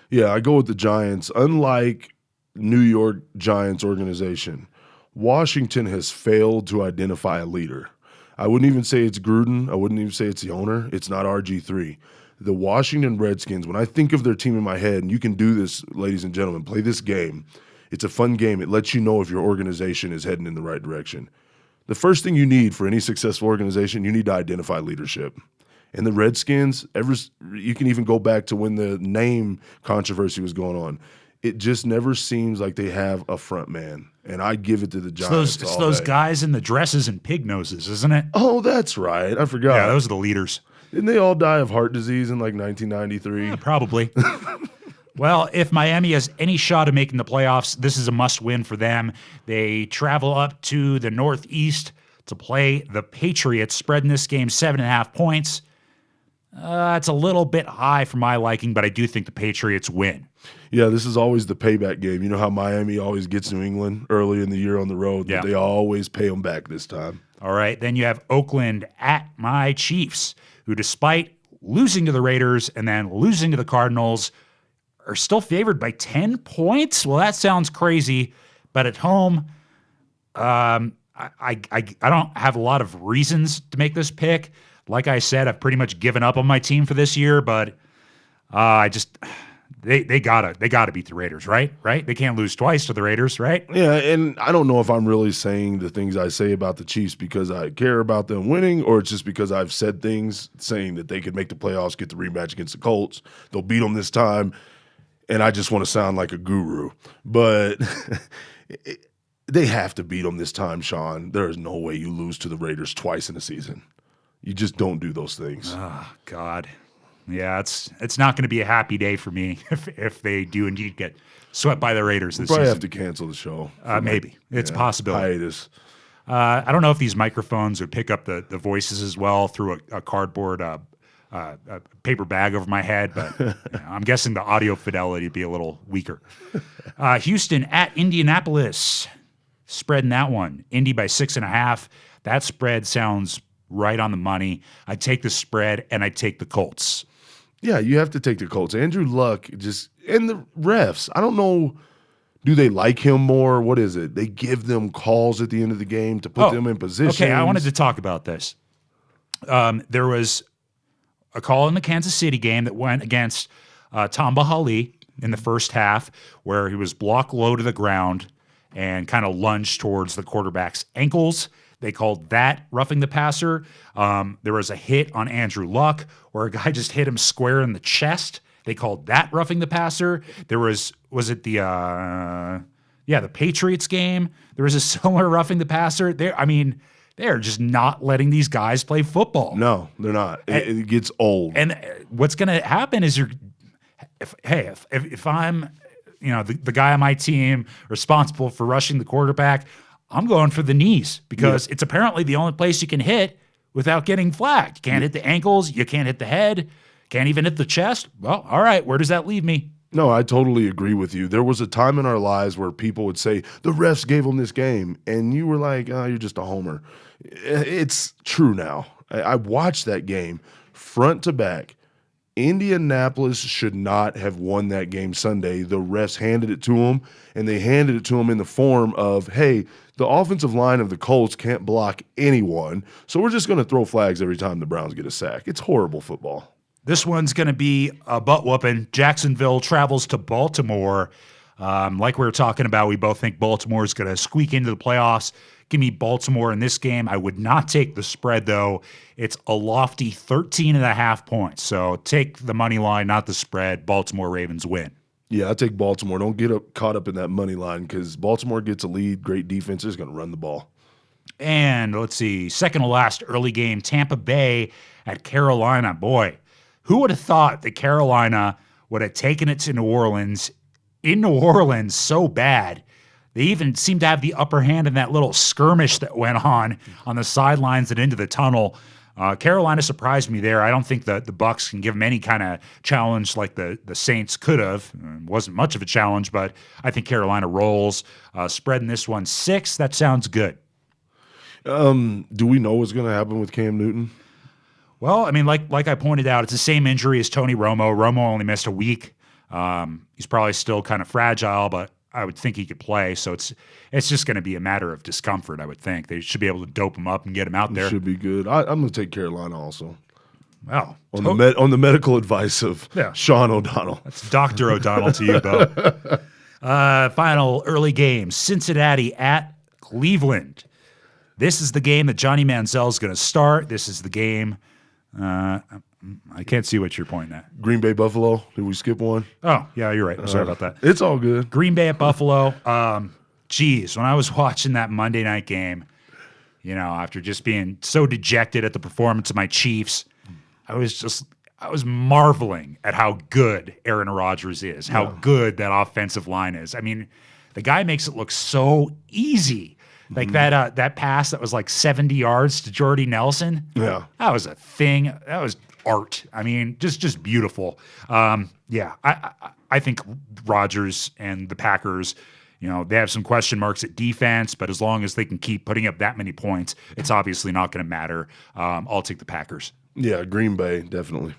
Yeah, I go with the Giants. Unlike New York Giants organization, Washington has failed to identify a leader. I wouldn't even say it's Gruden. I wouldn't even say it's the owner. It's not RG3. The Washington Redskins, when I think of their team in my head, and you can do this, ladies and gentlemen, play this game. It's a fun game. It lets you know if your organization is heading in the right direction. The first thing you need for any successful organization, you need to identify leadership. And the Redskins, you can even go back to when the name controversy was going on. It just never seems like they have a front man. And I give it to the Giants. It's those guys in the dresses and pig noses, isn't it? Oh, that's right. I forgot. Yeah, those are the leaders. Didn't they all die of heart disease in like 1993? Yeah, probably. Well, if Miami has any shot of making the playoffs, this is a must-win for them. They travel up to the Northeast to play the Patriots, spreading this game 7.5 points. It's a little bit high for my liking, but I do think the Patriots win. Yeah, this is always the payback game. You know how Miami always gets New England early in the year on the road? Yeah. They always pay them back this time. All right, then you have Oakland at my Chiefs, who despite losing to the Raiders and then losing to the Cardinals, are still favored by 10 points? Well, that sounds crazy, but at home, I don't have a lot of reasons to make this pick. Like I said, I've pretty much given up on my team for this year, but they gotta beat the Raiders, right? Right? They can't lose twice to the Raiders, right? Yeah, and I don't know if I'm really saying the things I say about the Chiefs because I care about them winning, or it's just because I've said things saying that they could make the playoffs, get the rematch against the Colts. They'll beat them this time, and I just want to sound like a guru. But they have to beat them this time, Sean. There is no way you lose to the Raiders twice in a season. You just don't do those things. Oh, God. Yeah, it's not going to be a happy day for me if they do indeed get swept by the Raiders this Probably season. have to cancel the show. Maybe. It's a possibility. Hiatus. I don't know if these microphones would pick up the voices as well through a cardboard a paper bag over my head, but I'm guessing the audio fidelity would be a little weaker. Houston at Indianapolis. Spread in that one. Indy by 6.5. That spread sounds right on the money. I take the spread and I take the Colts. Yeah, you have to take the Colts. Andrew Luck and the refs. I don't know. Do they like him more? What is it? They give them calls at the end of the game to put them in position. Okay, I wanted to talk about this. There was a call in the Kansas City game that went against Tamba Hali in the first half where he was blocked low to the ground and kind of lunged towards the quarterback's ankles. They called that roughing the passer. There was a hit on Andrew Luck where a guy just hit him square in the chest. They called that roughing the passer. There was it the Patriots game? There was a similar roughing the passer. They're just not letting these guys play football. No, they're not. It gets old. And what's going to happen is if I'm the guy on my team responsible for rushing the quarterback, I'm going for the knees because it's apparently the only place you can hit without getting flagged. You can't hit the ankles. You can't hit the head. Can't even hit the chest. Well, all right. Where does that leave me? No, I totally agree with you. There was a time in our lives where people would say, the refs gave them this game. And you were like, oh, you're just a homer. It's true now. I watched that game front to back. Indianapolis should not have won that game Sunday. The refs handed it to them, and they handed it to them in the form of, hey, the offensive line of the Colts can't block anyone, so we're just going to throw flags every time the Browns get a sack. It's horrible football. This one's going to be a butt whooping. Jacksonville travels to Baltimore. Like we were talking about, we both think Baltimore is going to squeak into the playoffs. Give me Baltimore in this game. I would not take the spread, though. It's a lofty 13.5 points. So take the money line, not the spread. Baltimore Ravens win. Yeah, I take Baltimore. Don't get caught up in that money line because Baltimore gets a lead. Great defense is going to run the ball. And let's see, second to last early game, Tampa Bay at Carolina. Boy, who would have thought that Carolina would have taken it to New Orleans, in New Orleans so bad? They even seemed to have the upper hand in that little skirmish that went on the sidelines and into the tunnel. Carolina surprised me there. I don't think the Bucs can give them any kind of challenge like the Saints could have. It wasn't much of a challenge, but I think Carolina rolls. Spreading this one 6, that sounds good. Do we know what's going to happen with Cam Newton? Well, I mean, like I pointed out, it's the same injury as Tony Romo. Romo only missed a week. He's probably still kind of fragile, but I would think he could play. So it's just going to be a matter of discomfort, I would think. They should be able to dope him up and get him out there. Should be good. I'm going to take Carolina also. Well, on the medical advice of Sean O'Donnell. That's Dr. O'Donnell to you, Bo. Final early game, Cincinnati at Cleveland. This is the game that Johnny Manziel is going to start. This is the game. I can't see what you're pointing at. Green Bay, Buffalo. Did we skip one? Oh, yeah, you're right. I'm sorry about that. It's all good. Green Bay at Buffalo. Geez, when I was watching that Monday night game, after just being so dejected at the performance of my Chiefs, I was marveling at how good Aaron Rodgers is, how good that offensive line is. I mean, the guy makes it look so easy. Like that pass that was like 70 yards to Jordy Nelson. Yeah. That was a thing. That was art. I mean, just beautiful. I think Rodgers and the Packers, they have some question marks at defense, but as long as they can keep putting up that many points, it's obviously not going to matter. I'll take the Packers. Yeah, Green Bay, definitely.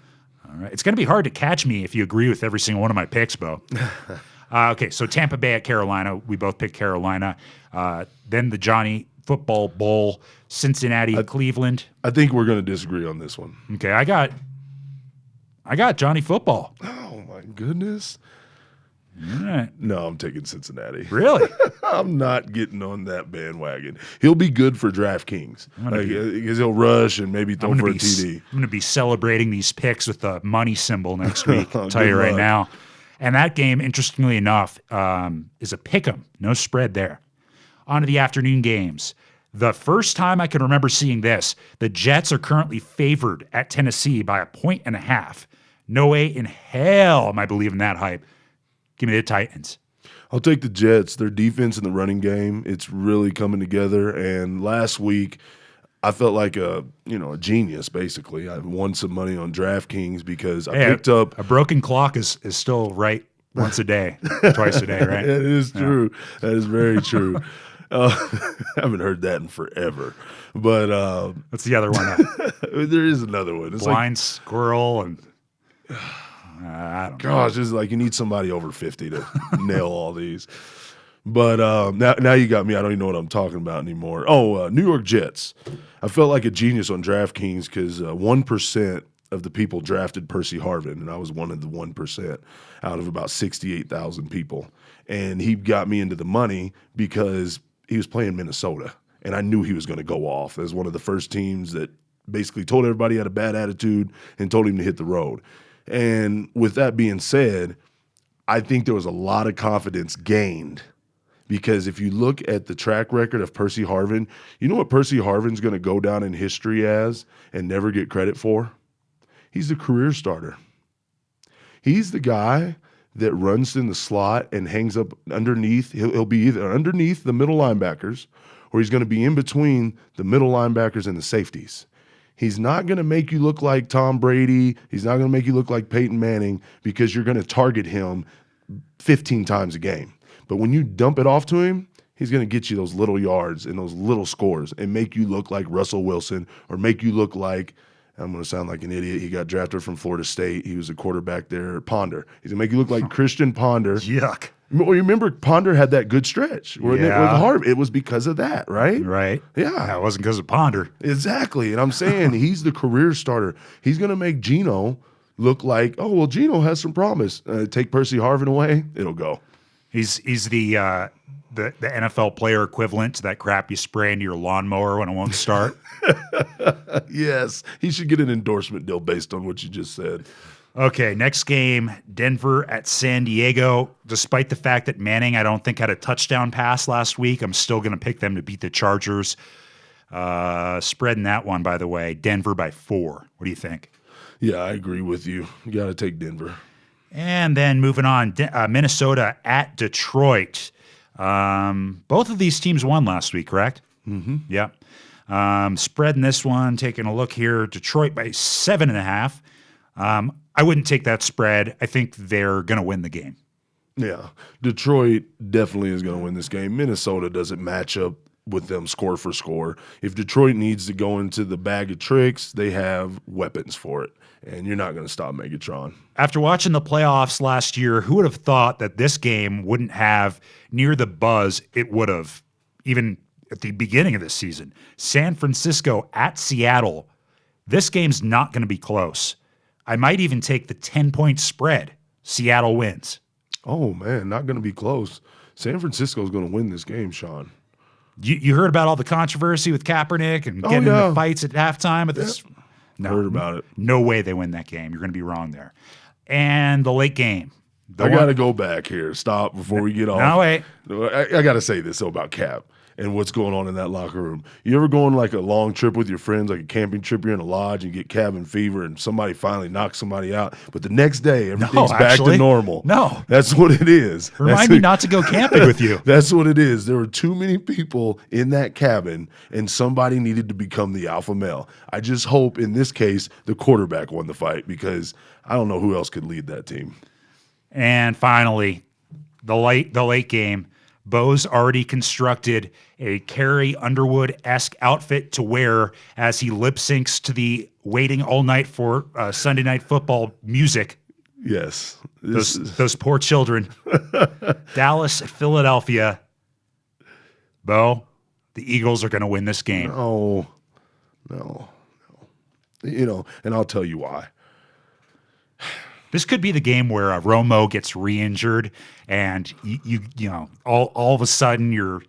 All right. It's going to be hard to catch me if you agree with every single one of my picks, Bo. Okay, so Tampa Bay at Carolina. We both picked Carolina. Then the Johnny Football Bowl, Cincinnati, Cleveland. I think we're going to disagree on this one. Okay, I got Johnny Football. Oh, my goodness. All right. No, I'm taking Cincinnati. Really? I'm not getting on that bandwagon. He'll be good for DraftKings because he'll rush and maybe throw for a TD. I'm going to be celebrating these picks with the money symbol next week. I'll tell you right now. And that game, interestingly enough, is a pick'em. No spread there. On to the afternoon games. The first time I can remember seeing this, the Jets are currently favored at Tennessee by 1.5. No way in hell am I believing that hype. Give me the Titans. I'll take the Jets. Their defense in the running game, it's really coming together. And last week, I felt like a genius, basically. I won some money on DraftKings because I picked up. A broken clock is still right once a day, twice a day, right? That is true. That is very true. I haven't heard that in forever. But what's the other one? There is another one. It's blind squirrel and I don't know. Gosh, it's like you need somebody over 50 to nail all these. But now you got me. I don't even know what I'm talking about anymore. Oh, New York Jets. I felt like a genius on DraftKings because 1% of the people drafted Percy Harvin, and I was one of the 1% out of about 68,000 people. And he got me into the money because he was playing Minnesota, and I knew he was going to go off as one of the first teams that basically told everybody he had a bad attitude and told him to hit the road. And with that being said, I think there was a lot of confidence gained because if you look at the track record of Percy Harvin, you know what Percy Harvin's going to go down in history as and never get credit for? He's the career starter. He's the guy that runs in the slot and hangs up underneath. He'll be either underneath the middle linebackers or he's going to be in between the middle linebackers and the safeties. He's not going to make you look like Tom Brady. He's not going to make you look like Peyton Manning because you're going to target him 15 times a game. But when you dump it off to him, he's going to get you those little yards and those little scores and make you look like Russell Wilson or make you look like, I'm going to sound like an idiot, he got drafted from Florida State. He was a quarterback there, Ponder. He's going to make you look like Christian Ponder. Yuck. Well, you remember Ponder had that good stretch with Harvin. It was because of that, right? Right. Yeah. It wasn't because of Ponder. Exactly. And I'm saying he's the career starter. He's going to make Geno look like, oh, well, Geno has some promise. Take Percy Harvin away, it'll go. He's the NFL player equivalent to that crap you spray into your lawnmower when it won't start. Yes. He should get an endorsement deal based on what you just said. Okay, next game, Denver at San Diego. Despite the fact that Manning, I don't think, had a touchdown pass last week, I'm still going to pick them to beat the Chargers. Spreading that one, by the way, Denver by 4. What do you think? Yeah, I agree with you. You got to take Denver. And then moving on, Minnesota at Detroit. Both of these teams won last week, correct? Mm-hmm. Yeah. Spreading this one, taking a look here, Detroit by 7.5. I wouldn't take that spread. I think they're going to win the game. Yeah. Detroit definitely is going to win this game. Minnesota doesn't match up with them score for score. If Detroit needs to go into the bag of tricks, they have weapons for it. And you're not going to stop Megatron. After watching the playoffs last year, who would have thought that this game wouldn't have near the buzz it would have even at the beginning of this season? San Francisco at Seattle. This game's not going to be close. I might even take the 10-point spread. Seattle wins. Oh, man, not going to be close. San Francisco is going to win this game, Sean. You heard about all the controversy with Kaepernick and getting into fights at halftime at this? Yeah. No, heard about it. No way they win that game. You're going to be wrong there. And the late game. I got to go back here. Stop before we get off. No, wait. I got to say this about Cap and what's going on in that locker room. You ever go on like a long trip with your friends, like a camping trip, you're in a lodge and you get cabin fever and somebody finally knocks somebody out, but the next day everything's back to normal. No. That's what it is. Remind me not to go camping with you. That's what it is. There were too many people in that cabin and somebody needed to become the alpha male. I just hope in this case the quarterback won the fight because I don't know who else could lead that team. And finally, the late game. Bo's already constructed a Carrie Underwood-esque outfit to wear as he lip syncs to the waiting all night for Sunday Night Football music. Yes. Those poor children. Dallas, Philadelphia. Bo, the Eagles are going to win this game. No. And I'll tell you why. This could be the game where Romo gets re-injured, and you know all of a sudden your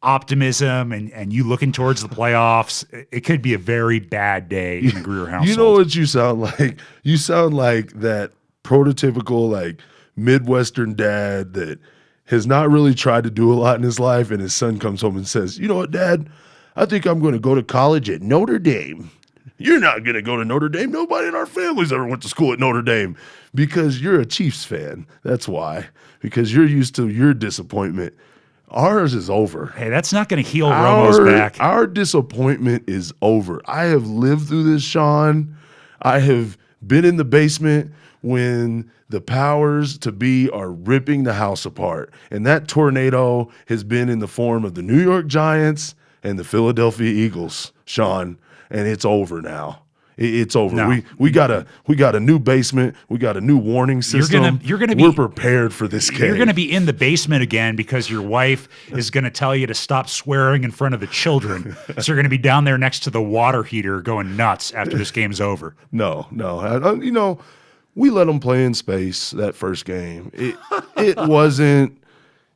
optimism and you looking towards the playoffs. It could be a very bad day in the Greer household. You know what you sound like? You sound like that prototypical like Midwestern dad that has not really tried to do a lot in his life, and his son comes home and says, "You know what, Dad? I think I'm going to go to college at Notre Dame. You're not going to go to Notre Dame. Nobody in our family's ever went to school at Notre Dame because you're a Chiefs fan. That's why. Because you're used to your disappointment. Ours is over. Hey, that's not going to heal Romo's back. Our disappointment is over. I have lived through this, Sean. I have been in the basement when the powers to be are ripping the house apart. And that tornado has been in the form of the New York Giants and the Philadelphia Eagles, Sean. And it's over now. It's over. No. We got a new basement. We got a new warning system. We're prepared for this game. You're gonna be in the basement again because your wife is gonna tell you to stop swearing in front of the children. So you're gonna be down there next to the water heater going nuts after this game's over. No. You know, we let them play in space that first game. It wasn't.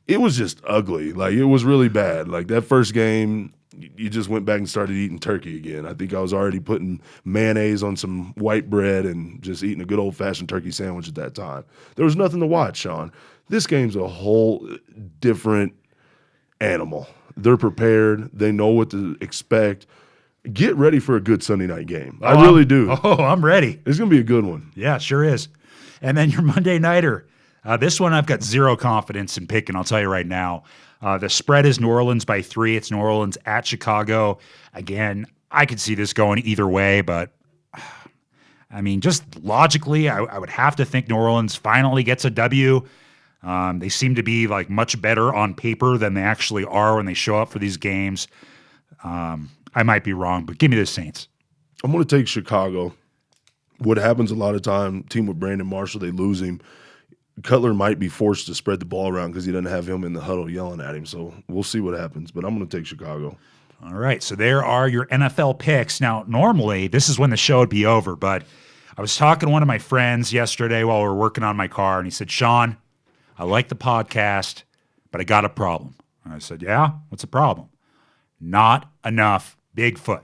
It was just ugly. Like, it was really bad. Like, that first game, you just went back and started eating turkey again. I think I was already putting mayonnaise on some white bread and just eating a good old-fashioned turkey sandwich at that time. There was nothing to watch, Sean. This game's a whole different animal. They're prepared. They know what to expect. Get ready for a good Sunday night game. I really do. I'm ready. It's going to be a good one. Yeah, it sure is. And then your Monday nighter. This one I've got zero confidence in picking, I'll tell you right now. The spread is New Orleans by 3. It's New Orleans at Chicago. Again, I could see this going either way, but I mean, just logically, I would have to think New Orleans finally gets a W. They seem to be like much better on paper than they actually are when they show up for these games. I might be wrong, but give me the Saints. I'm going to take Chicago. What happens a lot of time, team with Brandon Marshall, they lose him. Cutler might be forced to spread the ball around because he doesn't have him in the huddle yelling at him. So we'll see what happens, but I'm going to take Chicago. All right, so there are your NFL picks. Now, normally, this is when the show would be over, but I was talking to one of my friends yesterday while we were working on my car, and he said, Sean, I like the podcast, but I got a problem. And I said, yeah, what's the problem? Not enough Bigfoot.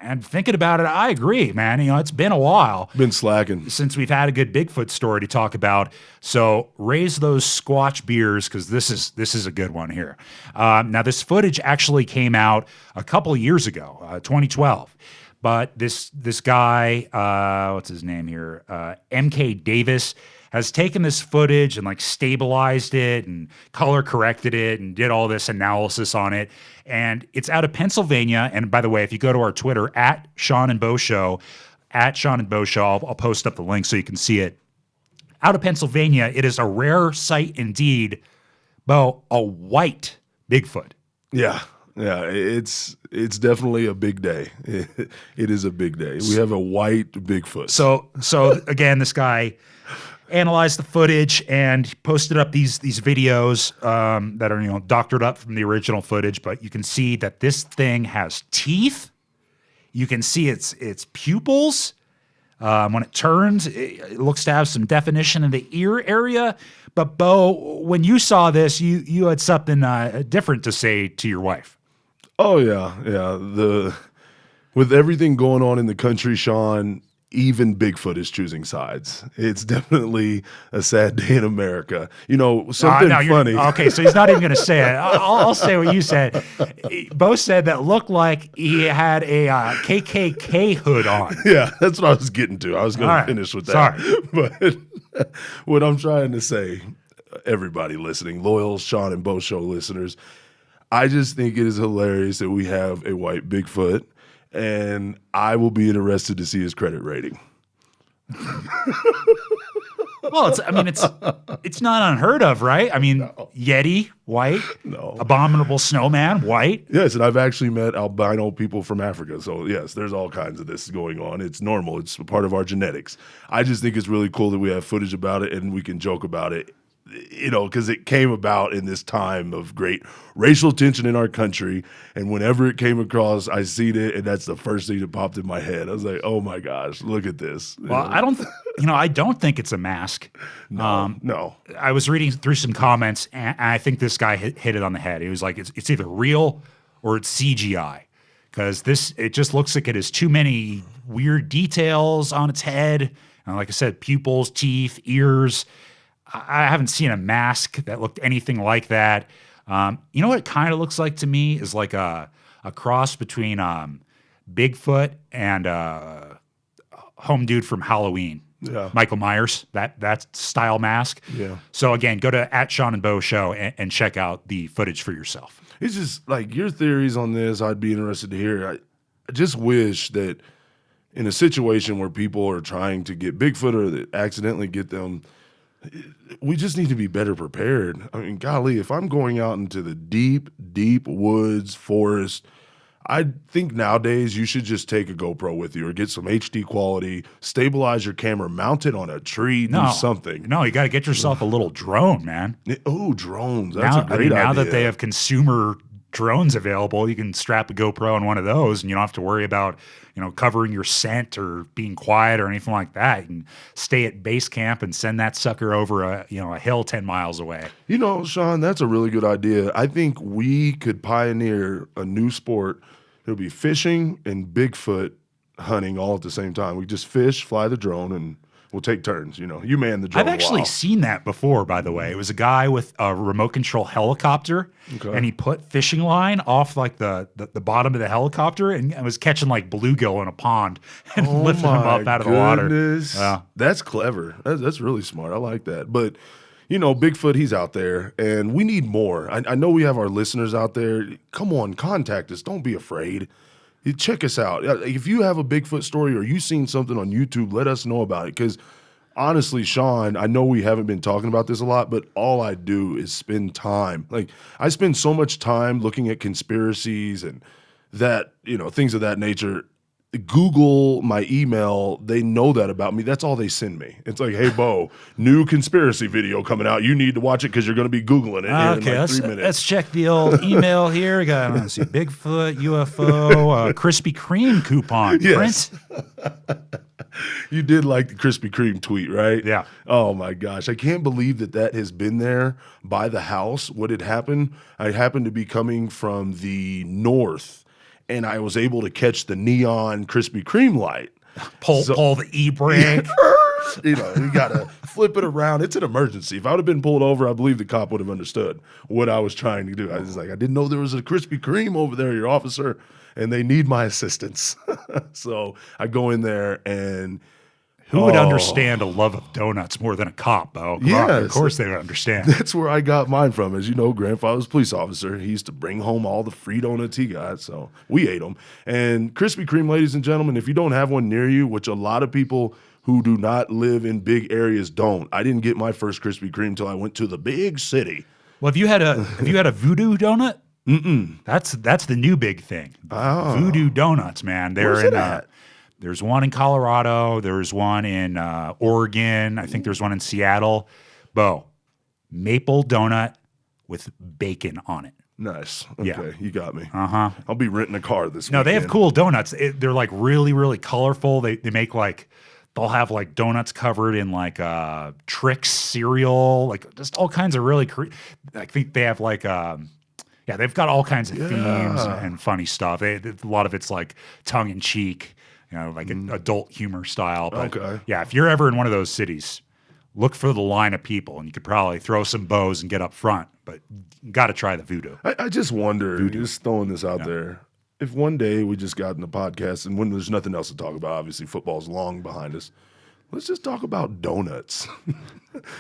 And thinking about it, I agree, man. You know, it's been a while. Been slacking. Since we've had a good Bigfoot story to talk about. So raise those Squatch beers because this is a good one here. Now, this footage actually came out a couple of years ago, 2012. But this guy, what's his name here? MK Davis has taken this footage and like stabilized it and color corrected it and did all this analysis on it. And it's out of Pennsylvania. And by the way, if you go to our Twitter at Sean and Bo Show, I'll post up the link so you can see it. Out of Pennsylvania, it is a rare sight indeed, Bo, a white Bigfoot. Yeah, it's definitely a big day. It is a big day. We have a white Bigfoot. So again, this guy analyzed the footage and posted up these videos that are doctored up from the original footage, but you can see that this thing has teeth. You can see its pupils. When it turns, it looks to have some definition in the ear area. But Bo, when you saw this, you had something different to say to your wife. Oh yeah. With everything going on in the country, Sean, even Bigfoot is choosing sides. It's definitely a sad day in America. You know, something funny. Okay, so he's not even going to say it. I'll say what you said. Bo said that looked like he had a KKK hood on. Yeah, that's what I was getting to. I was going to finish with that. Sorry. But what I'm trying to say, everybody listening, loyal Sean and Bo Show listeners, I just think it is hilarious that we have a white Bigfoot, and I will be interested to see his credit rating. Well, it's not unheard of, right? I mean, no. Yeti, white. No. Abominable snowman, white. Yes, and I've actually met albino people from Africa. So, yes, there's all kinds of this going on. It's normal. It's a part of our genetics. I just think it's really cool that we have footage about it and we can joke about it. You know, because it came about in this time of great racial tension in our country. And whenever it came across, I seen it, and that's the first thing that popped in my head. I was like, oh my gosh, look at this. Well, I don't think it's a mask. No. I was reading through some comments, and I think this guy hit it on the head. He was like, it's either real or it's CGI. Because it just looks like it has too many weird details on its head. And like I said, pupils, teeth, ears. I haven't seen a mask that looked anything like that. You know what it kind of looks like to me is like a a cross between Bigfoot and home dude from Halloween. Yeah. Michael Myers, that style mask. Yeah. So again, go to @SeanandBo Show and check out the footage for yourself. It's just like your theories on this. I'd be interested to hear. I just wish that in a situation where people are trying to get Bigfoot or that accidentally get them, we just need to be better prepared. I mean, golly, if I'm going out into the deep, deep woods, forest, I think nowadays you should just take a GoPro with you or get some HD quality, stabilize your camera, mount it on a tree, do something. No, you got to get yourself a little drone, man. Oh, drones. That's a great idea. Now that they have consumer drones available, you can strap a GoPro on one of those and you don't have to worry about, covering your scent or being quiet or anything like that. You can stay at base camp and send that sucker over a hill 10 miles away. Sean, that's a really good idea. I think we could pioneer a new sport. It'll be fishing and Bigfoot hunting all at the same time. We just fish, fly the drone, and we'll take turns. You man the drone. I've actually seen that before, by the way. It was a guy with a remote control helicopter, and he put fishing line off like the bottom of the helicopter and was catching like bluegill in a pond and lifting them up out of the water. That's clever. That's really smart. I like that. But Bigfoot, he's out there, and we need more. I know we have our listeners out there. Come on, contact us. Don't be afraid. Check us out. If you have a Bigfoot story or you've seen something on YouTube, let us know about it. Because honestly, Sean, I know we haven't been talking about this a lot, but all I do is spend time. Like, I spend so much time looking at conspiracies and that, things of that nature. Google, my email, they know that about me. That's all they send me. It's like, hey, Bo, new conspiracy video coming out. You need to watch it because you're going to be Googling it in like 3 minutes. Let's check the old email here. Let's see, Bigfoot, UFO, Krispy Kreme coupon. Yes. You did like the Krispy Kreme tweet, right? Yeah. Oh, my gosh. I can't believe that has been there by the house. What had happened, I happened to be coming from the north, and I was able to catch the neon Krispy Kreme light. Pull the e-brake. You got to flip it around. It's an emergency. If I would have been pulled over, I believe the cop would have understood what I was trying to do. I was like, I didn't know there was a Krispy Kreme over there, your officer, and they need my assistance. So I go in there and... Who would understand a love of donuts more than a cop, Bo? Of course they would understand. That's where I got mine from. As you know, grandfather was a police officer. He used to bring home all the free donuts he got, so we ate them. And Krispy Kreme, ladies and gentlemen, if you don't have one near you, which a lot of people who do not live in big areas don't. I didn't get my first Krispy Kreme until I went to the big city. Well, have you had a voodoo donut? That's the new big thing. Oh. Voodoo donuts, man. Where's it at? There's one in Colorado. There's one in Oregon. I think there's one in Seattle. Bo, maple donut with bacon on it. Nice. Okay, Yeah. You got me. Uh-huh. I'll be renting a car this weekend. No, they have cool donuts. They're like really, really colorful. They make like, they'll have like donuts covered in like Trix cereal, like just all kinds of really, I think they have like, they've got all kinds of themes and funny stuff. A lot of it's like tongue in cheek. Like an adult humor style. But yeah, if you're ever in one of those cities, look for the line of people, and you could probably throw some bows and get up front. But you got to try the voodoo. I just wonder, just throwing this out there, if one day we just got in the podcast, and when there's nothing else to talk about, obviously football's long behind us, let's just talk about donuts.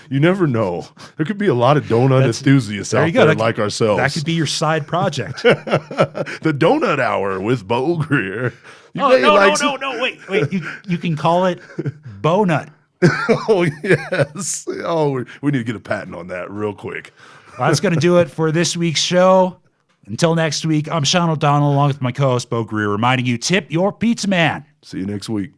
You never know. There could be a lot of donut enthusiasts out there like ourselves. That could be your side project. The Donut Hour with Bo Greer. No, wait. You can call it Bonut. Oh, yes. Oh, we need to get a patent on that real quick. Well, that's going to do it for this week's show. Until next week, I'm Sean O'Donnell along with my co-host Bo Greer, reminding you, tip your pizza man. See you next week.